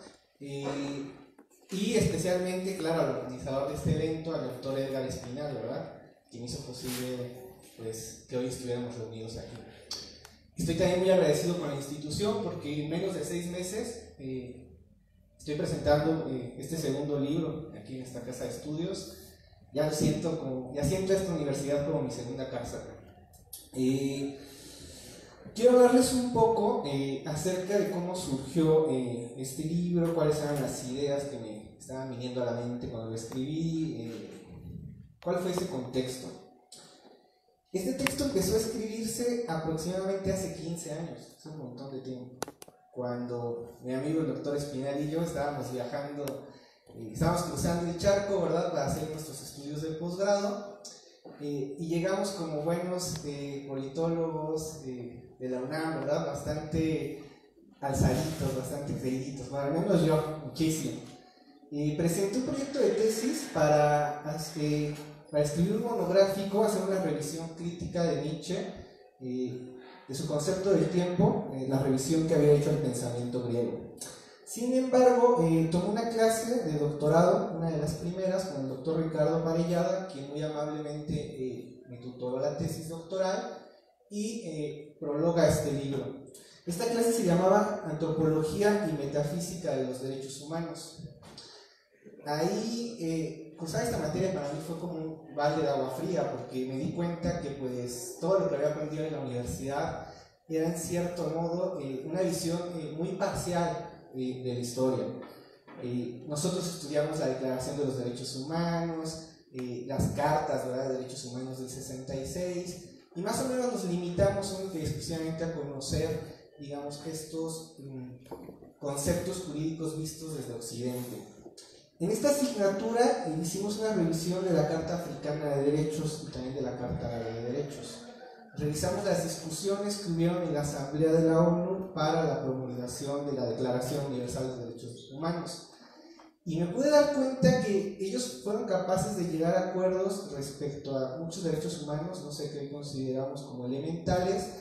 Y especialmente, claro, al organizador de este evento, al doctor Edgar Espinal, ¿verdad? Quien hizo posible pues, que hoy estuviéramos reunidos aquí. Estoy también muy agradecido con la institución porque en menos de 6 meses estoy presentando este segundo libro aquí en esta casa de estudios. Ya siento esta universidad como mi segunda casa. Quiero hablarles un poco acerca de cómo surgió este libro, cuáles eran las ideas que me estaban viniendo a la mente cuando lo escribí, cuál fue ese contexto. Este texto empezó a escribirse aproximadamente hace 15 años, hace un montón de tiempo, cuando mi amigo el doctor Espinal y yo estábamos viajando, estábamos cruzando el charco, ¿verdad?, para hacer nuestros estudios de posgrado, y llegamos como buenos politólogos de la UNAM, ¿verdad?, bastante alzaditos, bastante creíditos, bueno, al menos yo, muchísimo. Presenté un proyecto de tesis para escribir un monográfico, hacer una revisión crítica de Nietzsche, de su concepto del tiempo, la revisión que había hecho el pensamiento griego. Sin embargo, tomé una clase de doctorado, una de las primeras, con el doctor Ricardo Parellada, quien muy amablemente me tutoró la tesis doctoral y prologa este libro. Esta clase se llamaba Antropología y Metafísica de los Derechos Humanos. Ahí, cursar esta materia para mí fue como un balde de agua fría, porque me di cuenta que pues todo lo que había aprendido en la universidad era en cierto modo una visión muy parcial de la historia. Nosotros estudiamos la Declaración de los Derechos Humanos, las cartas, ¿verdad?, de derechos humanos del 66, y más o menos nos limitamos única y exclusivamente a conocer, digamos, estos conceptos jurídicos vistos desde Occidente. En esta asignatura hicimos una revisión de la Carta Africana de Derechos y también de la Carta Árabe de Derechos. Revisamos las discusiones que hubieron en la Asamblea de la ONU para la promulgación de la Declaración Universal de Derechos Humanos. Y me pude dar cuenta que ellos fueron capaces de llegar a acuerdos respecto a muchos derechos humanos, no sé qué consideramos como elementales,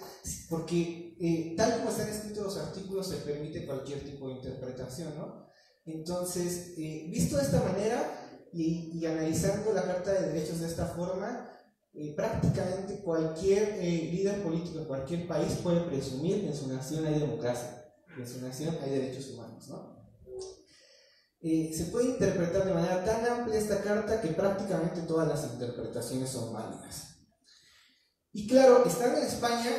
porque tal como están escritos los artículos se permite cualquier tipo de interpretación, ¿no? Entonces, visto de esta manera, y analizando la Carta de Derechos de esta forma, prácticamente cualquier líder político de cualquier país puede presumir que en su nación hay democracia, que en su nación hay derechos humanos, ¿no? Se puede interpretar de manera tan amplia esta carta que prácticamente todas las interpretaciones son válidas. Y claro, estando en España,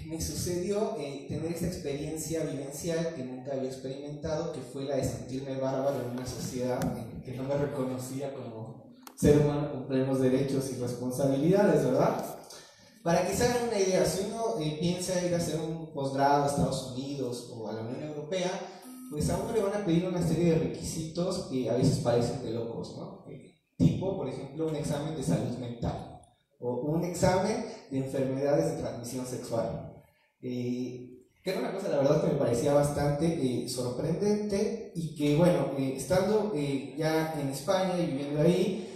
me sucedió tener esta experiencia vivencial que nunca había experimentado, que fue la de sentirme bárbaro en una sociedad que no me reconocía como ser humano con plenos derechos y responsabilidades, ¿verdad? Para que se hagan una idea, si uno piensa ir a hacer un posgrado a Estados Unidos o a la Unión Europea, pues a uno le van a pedir una serie de requisitos que a veces parecen de locos, ¿no? Tipo, por ejemplo, un examen de salud mental o un examen de enfermedades de transmisión sexual. Que era una cosa, la verdad, que me parecía bastante sorprendente y que, bueno, estando ya en España y viviendo ahí,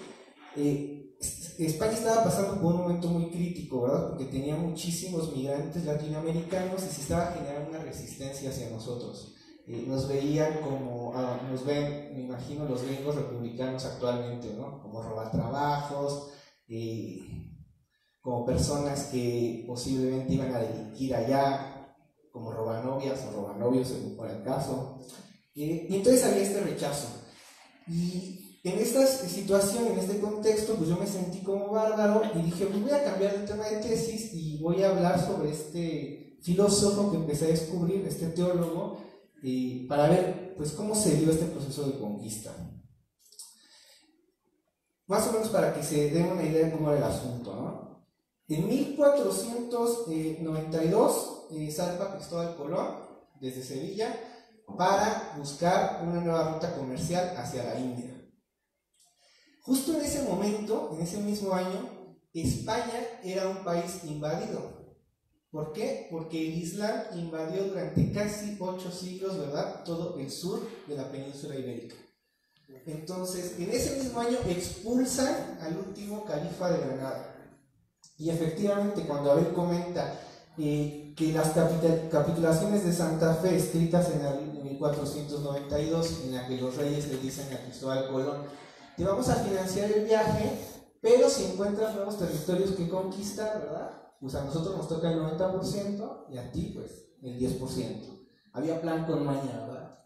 España estaba pasando por un momento muy crítico, ¿verdad? Porque tenía muchísimos migrantes latinoamericanos y se estaba generando una resistencia hacia nosotros. Nos veían como, nos ven, me imagino, los gringos republicanos actualmente, ¿no? Como robatrabajos, como personas que posiblemente iban a delinquir allá, como robanovias o robanovios, según fuera el caso. Y entonces había este rechazo. Y en esta situación, en este contexto, pues yo me sentí como bárbaro y dije, pues voy a cambiar el tema de tesis y voy a hablar sobre este filósofo que empecé a descubrir, este teólogo, para ver pues cómo se dio este proceso de conquista. Más o menos para que se den una idea de cómo era el asunto, ¿no? En 1492 zarpa Cristóbal Colón desde Sevilla para buscar una nueva ruta comercial hacia la India. Justo en ese momento, en ese mismo año, España era un país invadido. ¿Por qué? Porque el Islam invadió durante casi 8 siglos, ¿verdad?, todo el sur de la península ibérica. Entonces, en ese mismo año expulsan al último califa de Granada. Y efectivamente, cuando Abel comenta que las capitulaciones de Santa Fe, escritas en 1492, en la que los reyes le dicen a Cristóbal Colón, te vamos a financiar el viaje, pero si encuentras nuevos territorios que conquistar, ¿verdad?, pues a nosotros nos toca el 90% y a ti, pues, el 10%. Había plan con maña, ¿verdad?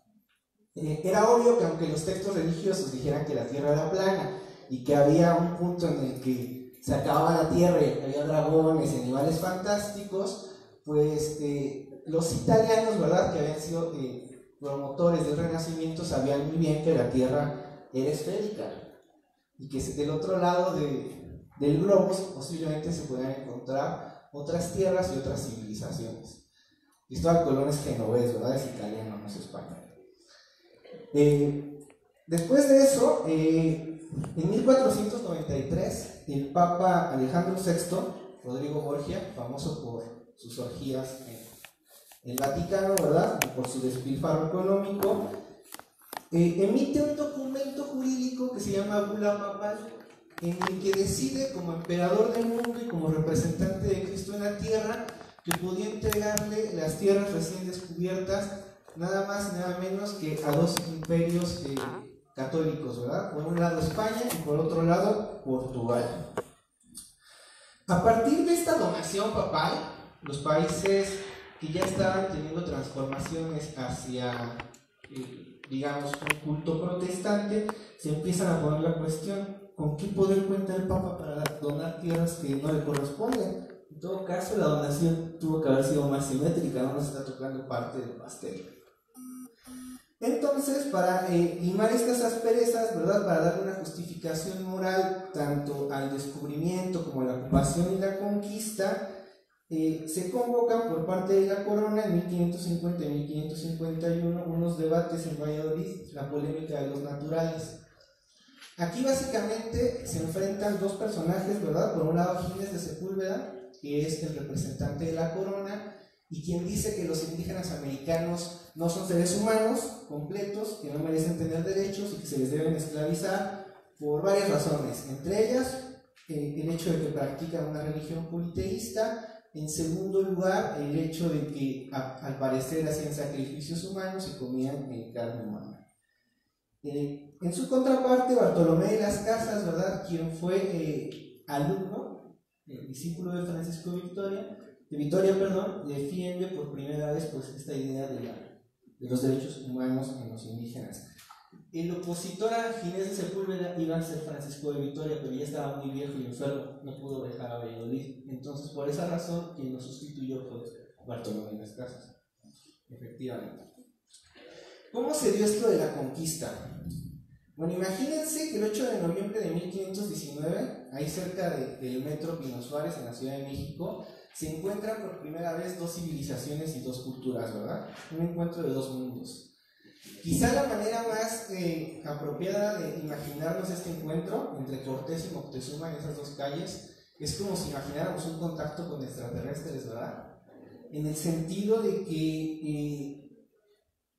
Era obvio que aunque los textos religiosos dijeran que la tierra era plana y que había un punto en el que se acababa la tierra y había dragones y animales fantásticos, pues los italianos, ¿verdad?, que habían sido promotores del Renacimiento, sabían muy bien que la tierra era esférica y que del otro lado del globo posiblemente se podían encontrar otras tierras y otras civilizaciones. Cristóbal Colón es genovés, ¿verdad?, es italiano, no es español. Después de eso, en 1493, el Papa Alejandro VI, Rodrigo Borgia, famoso por sus orgías en el Vaticano, ¿verdad?, y por su despilfarro económico, emite un documento jurídico que se llama Bula Papal, en el que decide, como emperador del mundo y como representante de Cristo en la tierra, que podía entregarle las tierras recién descubiertas nada más y nada menos que a 2 imperios católicos, ¿verdad? Por un lado España y por otro lado Portugal. A partir de esta donación papal, los países que ya estaban teniendo transformaciones hacia, digamos, un culto protestante, se empiezan a poner la cuestión: ¿con qué poder cuenta el Papa para donar tierras que no le corresponden? En todo caso, la donación tuvo que haber sido más simétrica, no nos está tocando parte del pastel. Entonces, para limar estas asperezas, ¿verdad?, para darle una justificación moral tanto al descubrimiento como a la ocupación y la conquista, se convocan por parte de la corona en 1550 y 1551 unos debates en Valladolid, la polémica de los naturales. Aquí básicamente se enfrentan 2 personajes, ¿verdad? Por un lado, Gines de Sepúlveda, que es el representante de la corona, y quien dice que los indígenas americanos no son seres humanos completos, que no merecen tener derechos y que se les deben esclavizar por varias razones, entre ellas el hecho de que practican una religión politeísta, en segundo lugar el hecho de que al parecer hacían sacrificios humanos y comían carne humana. En su contraparte, Bartolomé de las Casas, ¿verdad?, quien fue alumno, discípulo de Francisco de Vitoria, defiende por primera vez pues, esta idea de los derechos humanos en los indígenas. El opositor a Ginés de Sepúlveda iba a ser Francisco de Vitoria, pero ya estaba muy viejo y enfermo, no pudo viajar a Valladolid. Entonces, por esa razón, quien lo sustituyó fue Bartolomé de las Casas. Efectivamente. ¿Cómo se dio esto de la conquista? Bueno, imagínense que el 8 de noviembre de 1519, ahí cerca del metro Pino Suárez, en la Ciudad de México, se encuentran por primera vez dos civilizaciones y dos culturas, ¿verdad? Un encuentro de dos mundos. Quizá la manera más apropiada de imaginarnos este encuentro entre Cortés y Moctezuma en esas dos calles es como si imagináramos un contacto con extraterrestres, ¿verdad? En el sentido de que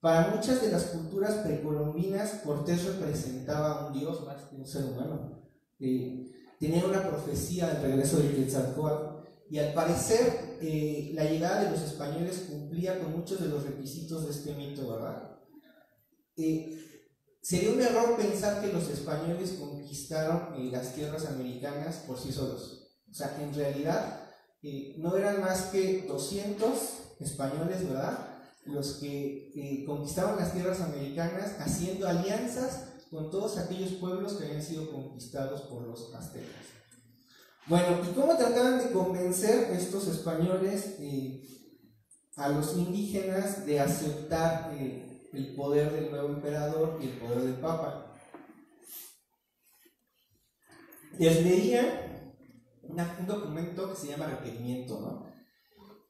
para muchas de las culturas precolombinas Cortés representaba a un dios más que un ser humano. Tenía una profecía del regreso de Quetzalcóatl y al parecer la llegada de los españoles cumplía con muchos de los requisitos de este mito, ¿verdad? Sería un error pensar que los españoles conquistaron las tierras americanas por sí solos. O sea, en realidad no eran más que 200 españoles, ¿verdad?, los que conquistaban las tierras americanas haciendo alianzas con todos aquellos pueblos que habían sido conquistados por los aztecas. Bueno, ¿y cómo trataban de convencer estos españoles a los indígenas de aceptar el poder del nuevo emperador y el poder del papa? Les leía un documento que se llama requerimiento, ¿no?,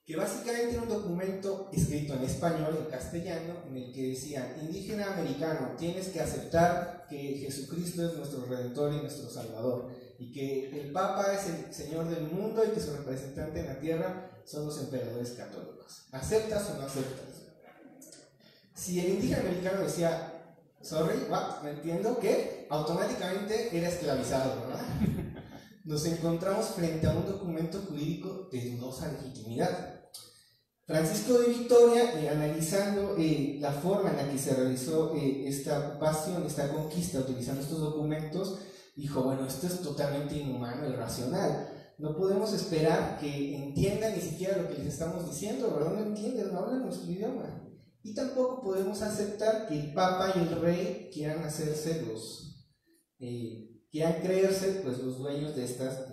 que básicamente era un documento escrito en español, en castellano, en el que decía: indígena americano, tienes que aceptar que Jesucristo es nuestro Redentor y nuestro Salvador, y que el Papa es el Señor del mundo y que su representante en la tierra son los emperadores católicos. ¿Aceptas o no aceptas? Si el indígena americano decía sorry, no entiendo, que automáticamente era esclavizado, ¿verdad? Nos encontramos frente a un documento jurídico de dudosa legitimidad. Francisco de Vitoria, analizando la forma en la que se realizó esta ocupación, esta conquista, utilizando estos documentos, dijo: bueno, esto es totalmente inhumano, irracional. No podemos esperar que entiendan ni siquiera lo que les estamos diciendo, ¿verdad? No entienden, no hablan nuestro idioma. Y tampoco podemos aceptar que el Papa y el Rey quieran hacerse quieran creerse pues los dueños de estas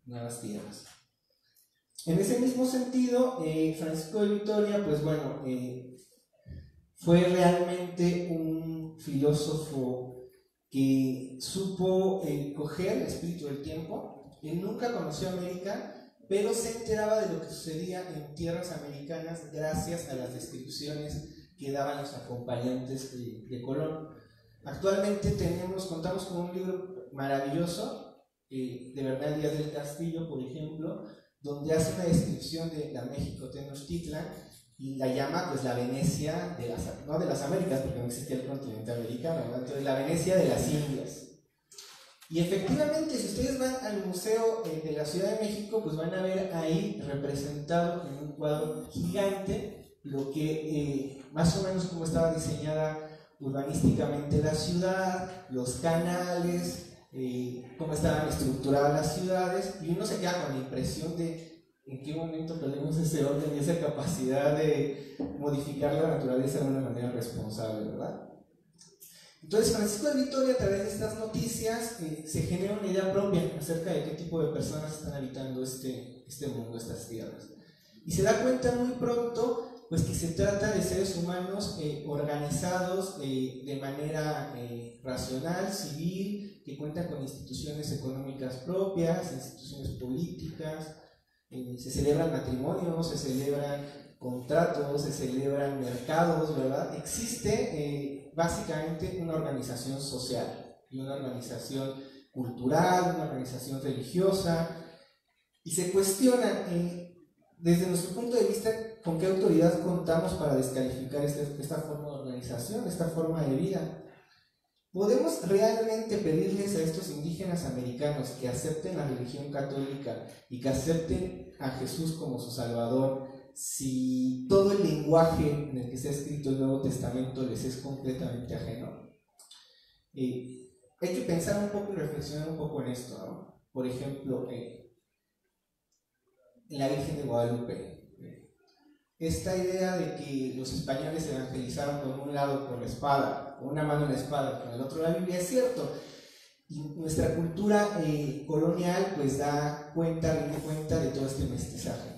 nuevas tierras. En ese mismo sentido, Francisco de Vitoria, pues bueno, fue realmente un filósofo que supo coger el espíritu del tiempo. Él nunca conoció América, pero se enteraba de lo que sucedía en tierras americanas gracias a las descripciones que daban los acompañantes de Colón. Actualmente contamos con un libro maravilloso de Bernal Díaz del Castillo, por ejemplo, donde hace una descripción de la México Tenochtitlan y la llama pues la Venecia no de las Américas, porque no existía el continente americano, ¿no? Entonces la Venecia de las Indias. Y efectivamente, si ustedes van al Museo de la Ciudad de México, pues van a ver ahí representado en un cuadro gigante lo que más o menos como estaba diseñada urbanísticamente la ciudad, los canales, cómo estaban estructuradas las ciudades, y uno se queda con la impresión de en qué momento perdemos ese orden y esa capacidad de modificar la naturaleza de una manera responsable, ¿verdad? Entonces Francisco de Vitoria, a través de estas noticias, se genera una idea propia acerca de qué tipo de personas están habitando este mundo, estas tierras, y se da cuenta muy pronto pues que se trata de seres humanos organizados de manera racional, civil, que cuentan con instituciones económicas propias, instituciones políticas, se celebran matrimonios, se celebran contratos, se celebran mercados, ¿verdad? Existe básicamente una organización social y una organización cultural, una organización religiosa, y se cuestiona desde nuestro punto de vista con qué autoridad contamos para descalificar esta forma de organización, esta forma de vida. ¿Podemos realmente pedirles a estos indígenas americanos que acepten la religión católica y que acepten a Jesús como su Salvador si todo el lenguaje en el que se ha escrito el Nuevo Testamento les es completamente ajeno? Hay que pensar un poco y reflexionar un poco en esto, ¿no? Por ejemplo, en la Virgen de Guadalupe. Esta idea de que los españoles evangelizaron con un lado con la espada, con una mano en la espada, con el otro la Biblia, es cierto. Y nuestra cultura colonial pues rinde cuenta de todo este mestizaje.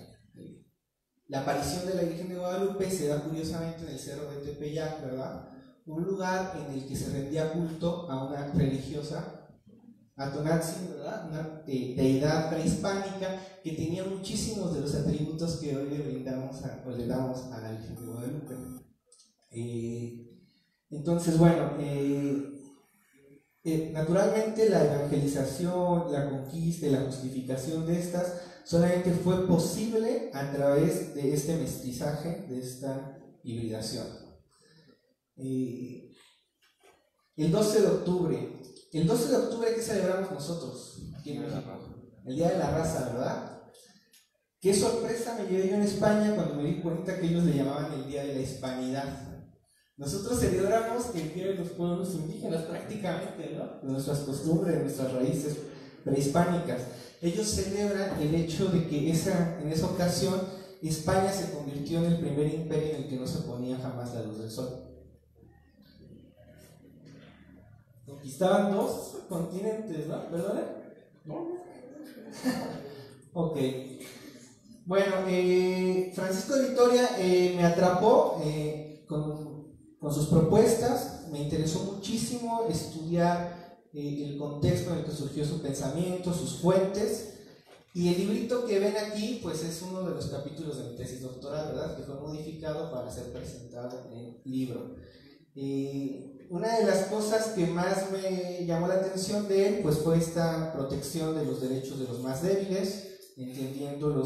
La aparición de la Virgen de Guadalupe se da curiosamente en el cerro de Tepeyac, ¿verdad? Un lugar en el que se rendía culto a una religiosa, a Tonantzin, ¿verdad? Una deidad prehispánica que tenía muchísimos de los atributos que hoy le damos a la Virgen de Guadalupe. Entonces, bueno, naturalmente la evangelización, la conquista y la justificación de estas solamente fue posible a través de este mestizaje, de esta hibridación. El 12 de octubre, ¿qué celebramos nosotros aquí en México? El Día de la Raza, ¿verdad? Qué sorpresa me llevé yo en España cuando me di cuenta que ellos le llamaban el Día de la Hispanidad. Nosotros celebramos el Día de los Pueblos Indígenas prácticamente, ¿no? De nuestras costumbres, de nuestras raíces prehispánicas. Ellos celebran el hecho de que en esa ocasión España se convirtió en el primer imperio en el que no se ponía jamás la luz del sol. Conquistaban 2 continentes, ¿no? ¿Verdad? ¿No? Ok. Bueno, Francisco de Vitoria me atrapó con sus propuestas. Me interesó muchísimo estudiar el contexto en el que surgió su pensamiento, sus fuentes. Y el librito que ven aquí, pues es uno de los capítulos de mi tesis doctoral, ¿verdad? Que fue modificado para ser presentado en libro. Una de las cosas que más me llamó la atención de él, pues fue esta protección de los derechos de los más débiles, entendiendo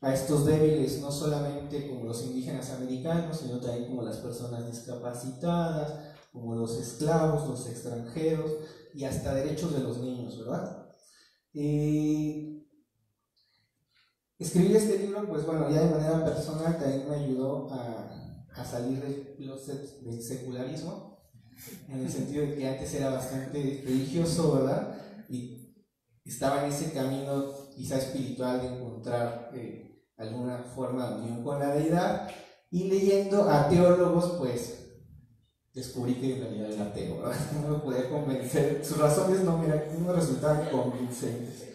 a estos débiles no solamente como los indígenas americanos, sino también como las personas discapacitadas, como los esclavos, los extranjeros y hasta derechos de los niños, ¿verdad? Escribir este libro, pues bueno, ya de manera personal también me ayudó a salir del closet del secularismo, en el sentido de que antes era bastante religioso, ¿verdad? Y estaba en ese camino quizá espiritual de encontrar alguna forma de unión con la deidad, y leyendo a teólogos, pues descubrí que en realidad era ateo, ¿verdad? No me podía convencer, sus razones no me resultaban convincentes.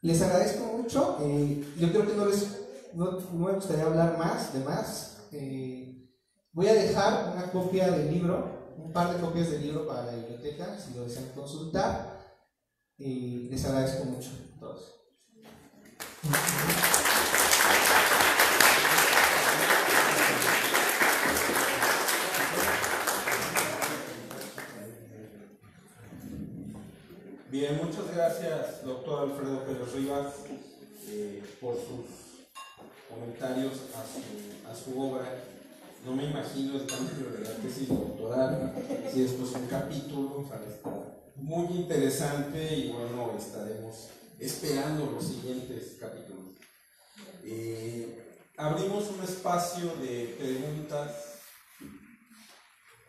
Les agradezco mucho. Yo creo que no me gustaría hablar más. Voy a dejar una copia del libro, un par de copias del libro para la biblioteca, si lo desean consultar. Les agradezco mucho a todos. Bien, muchas gracias, doctor Alfredo Pérez Rivas, por sus comentarios a su obra. No me imagino el cambio de la tesis doctoral, si esto es un capítulo, está muy interesante y bueno, estaremos esperando los siguientes capítulos. Abrimos un espacio de preguntas.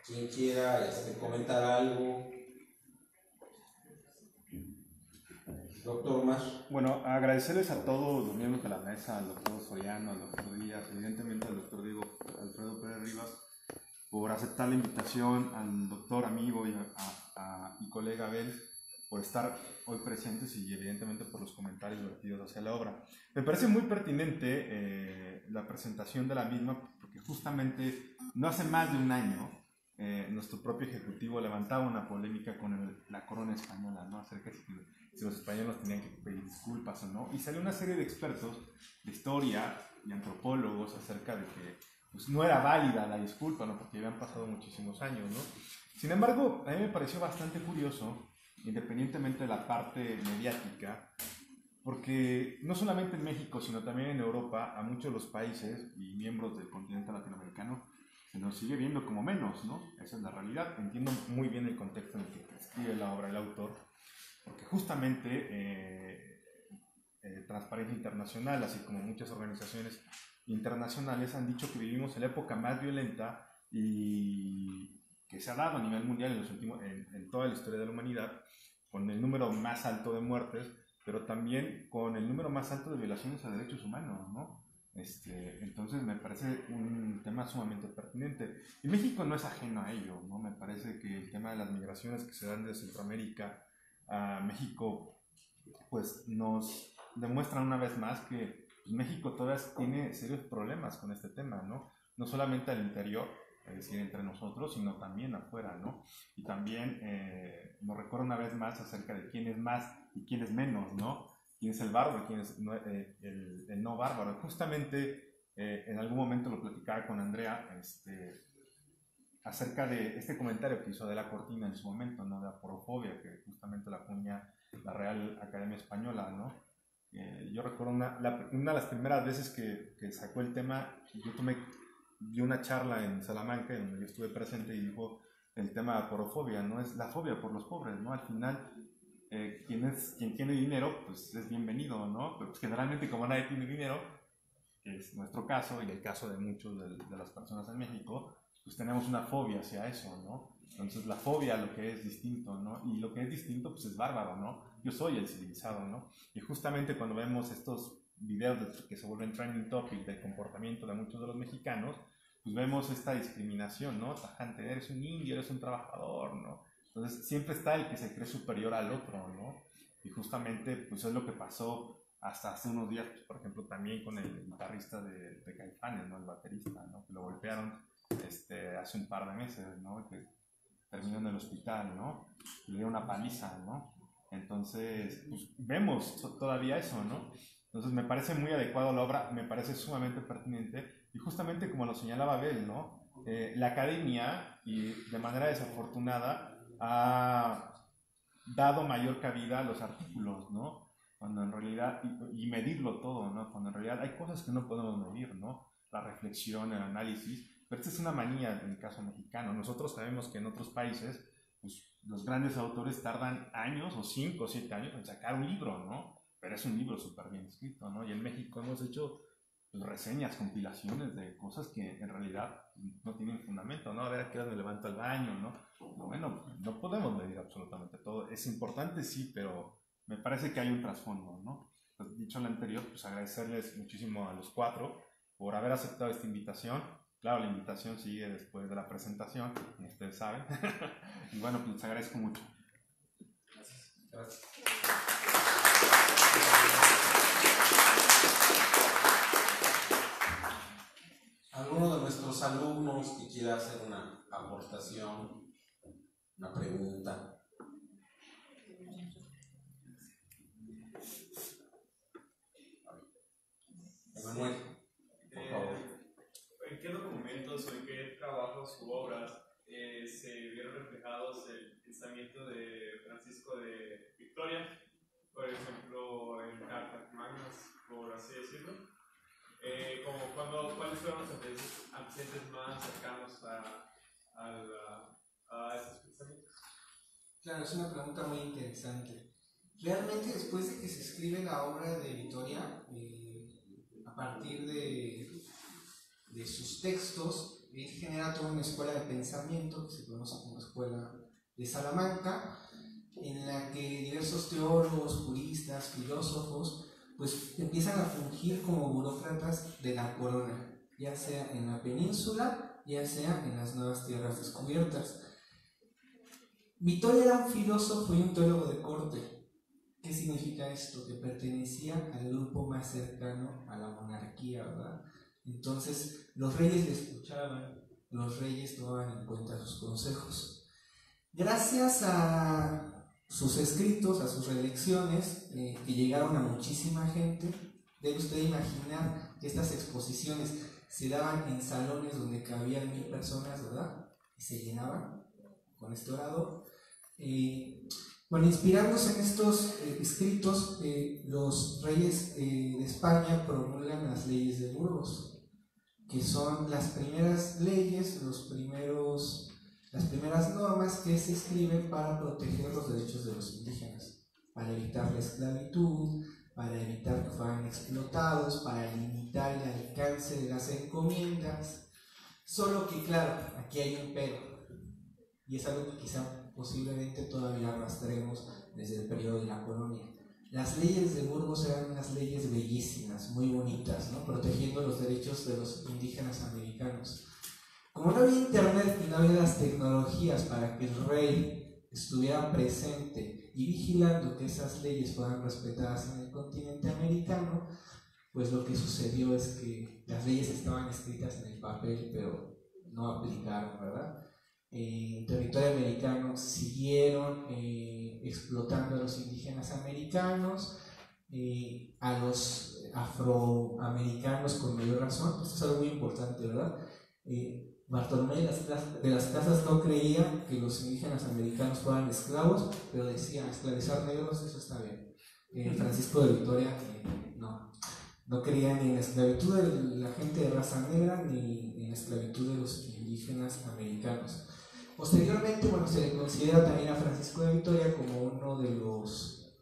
Quien quiera comentar algo. Doctor Mar. Bueno, agradecerles a todos los miembros de la mesa, al doctor Soriano, al doctor Díaz, evidentemente al doctor Diego Alfredo Pérez Rivas, por aceptar la invitación, al doctor amigo y colega Abel, por estar hoy presentes y evidentemente por los comentarios vertidos hacia la obra. Me parece muy pertinente la presentación de la misma, porque justamente no hace más de un año nuestro propio ejecutivo levantaba una polémica con la corona española, ¿no? Acerca de si los españoles tenían que pedir disculpas o no, y salió una serie de expertos de historia y antropólogos acerca de que pues, no era válida la disculpa, ¿no? Porque habían pasado muchísimos años, ¿no? Sin embargo, a mí me pareció bastante curioso, independientemente de la parte mediática, porque no solamente en México, sino también en Europa, a muchos de los países y miembros del continente latinoamericano se nos sigue viendo como menos, ¿no? Esa es la realidad. Entiendo muy bien el contexto en el que escribe la obra el autor, porque justamente Transparencia Internacional, así como muchas organizaciones internacionales, han dicho que vivimos en la época más violenta y que se ha dado a nivel mundial en toda la historia de la humanidad, con el número más alto de muertes, pero también con el número más alto de violaciones a derechos humanos, ¿no? Entonces me parece un tema sumamente pertinente. Y México no es ajeno a ello, ¿no? Me parece que el tema de las migraciones que se dan de Centroamérica a México, pues nos demuestra una vez más que México todavía tiene serios problemas con este tema, ¿no? No solamente al interior, es decir, entre nosotros, sino también afuera, ¿no? Y también nos recuerda una vez más acerca de quién es más y quién es menos, ¿no? Quién es el bárbaro y quién es el no bárbaro. Justamente en algún momento lo platicaba con Andrea acerca de este comentario que hizo de la Cortina en su momento, ¿no? De aporofobia, que justamente la acuña la Real Academia Española, ¿no? Yo recuerdo una de las primeras veces que sacó el tema, di una charla en Salamanca, donde yo estuve presente, y dijo el tema de aporofobia, ¿no? Es la fobia por los pobres, ¿no? Al final, quien tiene dinero, pues es bienvenido, ¿no? Pero pues, generalmente, como nadie tiene dinero, que es nuestro caso, y el caso de muchos de las personas en México, pues tenemos una fobia hacia eso, ¿no? Entonces, la fobia a lo que es distinto, ¿no? Y lo que es distinto, pues es bárbaro, ¿no? Yo soy el civilizado, ¿no? Y justamente cuando vemos estos videos que se vuelven trending topic del comportamiento de muchos de los mexicanos, pues vemos esta discriminación, ¿no? Tajante, eres un indio, eres un trabajador, ¿no? Entonces, siempre está el que se cree superior al otro, ¿no? Y justamente, pues es lo que pasó hasta hace unos días, pues, por ejemplo, también con el guitarrista de Caifanes, ¿no? El baterista, ¿no? Que lo golpearon hace un par de meses, ¿no? Que terminó en el hospital, ¿no? Le dio una paliza, ¿no? Entonces, pues vemos todavía eso, ¿no? Entonces, me parece muy adecuado la obra, me parece sumamente pertinente, y justamente como lo señalaba Abel, ¿no? La academia, y de manera desafortunada, ha dado mayor cabida a los artículos, ¿no? Cuando en realidad, y medirlo todo, ¿no? Cuando en realidad hay cosas que no podemos medir, ¿no? La reflexión, el análisis, pero esta es una manía en el caso mexicano. Nosotros sabemos que en otros países, pues, los grandes autores tardan años, o 5 o 7 años, en sacar un libro, ¿no? Pero es un libro súper bien escrito, ¿no? Y en México hemos hecho pues, reseñas, compilaciones de cosas que en realidad no tienen fundamento, ¿no? A ver a qué hora me levanto al baño, ¿no? Bueno, no podemos medir absolutamente todo. Es importante, sí, pero me parece que hay un trasfondo, ¿no? Pues, dicho lo anterior, pues agradecerles muchísimo a los 4 por haber aceptado esta invitación. Claro, la invitación sigue después de la presentación, como ustedes saben. Y bueno, pues les agradezco mucho. Gracias. Gracias. ¿Alguno de nuestros alumnos que quiera hacer una aportación, una pregunta? Manuel, por favor. ¿En qué documentos o en qué trabajos u obras se vieron reflejados el pensamiento de Francisco de Victoria? Por ejemplo, en Cartas Magnas, por así decirlo. ¿Cuáles fueron los antecedentes más cercanos a estos pensamientos? Claro, es una pregunta muy interesante. Realmente, después de que se escribe la obra de Victoria, a partir de sus textos, él genera toda una escuela de pensamiento que se conoce como Escuela de Salamanca, en la que diversos teólogos, juristas, filósofos, pues empiezan a fungir como burócratas de la corona, ya sea en la península, ya sea en las nuevas tierras descubiertas. Victoria era un filósofo y un teólogo de corte. ¿Qué significa esto? Que pertenecía al grupo más cercano a la monarquía, ¿verdad? Entonces, los reyes le escuchaban, los reyes tomaban en cuenta sus consejos. Gracias a sus escritos, a sus relecciones, que llegaron a muchísima gente, debe usted imaginar que estas exposiciones se daban en salones donde cabían 1000 personas, ¿verdad? Y se llenaban con este orador. Bueno, inspirándose en estos escritos, los reyes de España promulgan las leyes de Burgos, que son las primeras leyes, las primeras normas que se escriben para proteger los derechos de los indígenas, para evitar la esclavitud, para evitar que fueran explotados, para limitar el alcance de las encomiendas. Solo que, claro, aquí hay un pero, y es algo que quizá posiblemente todavía arrastremos desde el periodo de la colonia. Las leyes de Burgos eran unas leyes bellísimas, muy bonitas, ¿no? Protegiendo los derechos de los indígenas americanos. Como no había internet y no había las tecnologías para que el rey estuviera presente y vigilando que esas leyes fueran respetadas en el continente americano, pues lo que sucedió es que las leyes estaban escritas en el papel, pero no aplicaron, ¿verdad? En territorio americano siguieron explotando a los indígenas americanos, a los afroamericanos con mayor razón. Esto es algo muy importante, ¿verdad? Bartolomé de las Casas no creía que los indígenas americanos fueran esclavos, pero decía, esclavizar negros, eso está bien. Francisco de Vitoria no creía ni en la esclavitud de la gente de raza negra ni en la esclavitud de los indígenas americanos. Posteriormente, bueno, se le considera también a Francisco de Vitoria como uno de los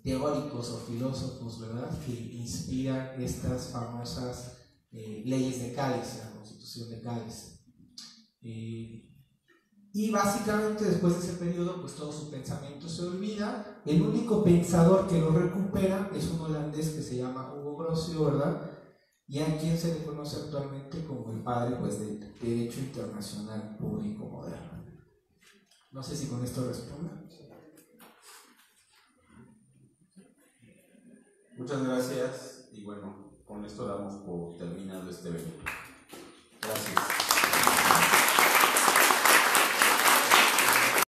teóricos o filósofos, ¿verdad?, que inspiran estas famosas leyes de Cádiz, la Constitución de Cádiz. Y básicamente después de ese periodo, pues todo su pensamiento se olvida. El único pensador que lo recupera es un holandés que se llama Hugo Grocio, ¿verdad?, y a quien se le conoce actualmente como el padre, pues, del derecho internacional público moderno. No sé si con esto responde. Muchas gracias y bueno, con esto damos por terminado este evento. Gracias.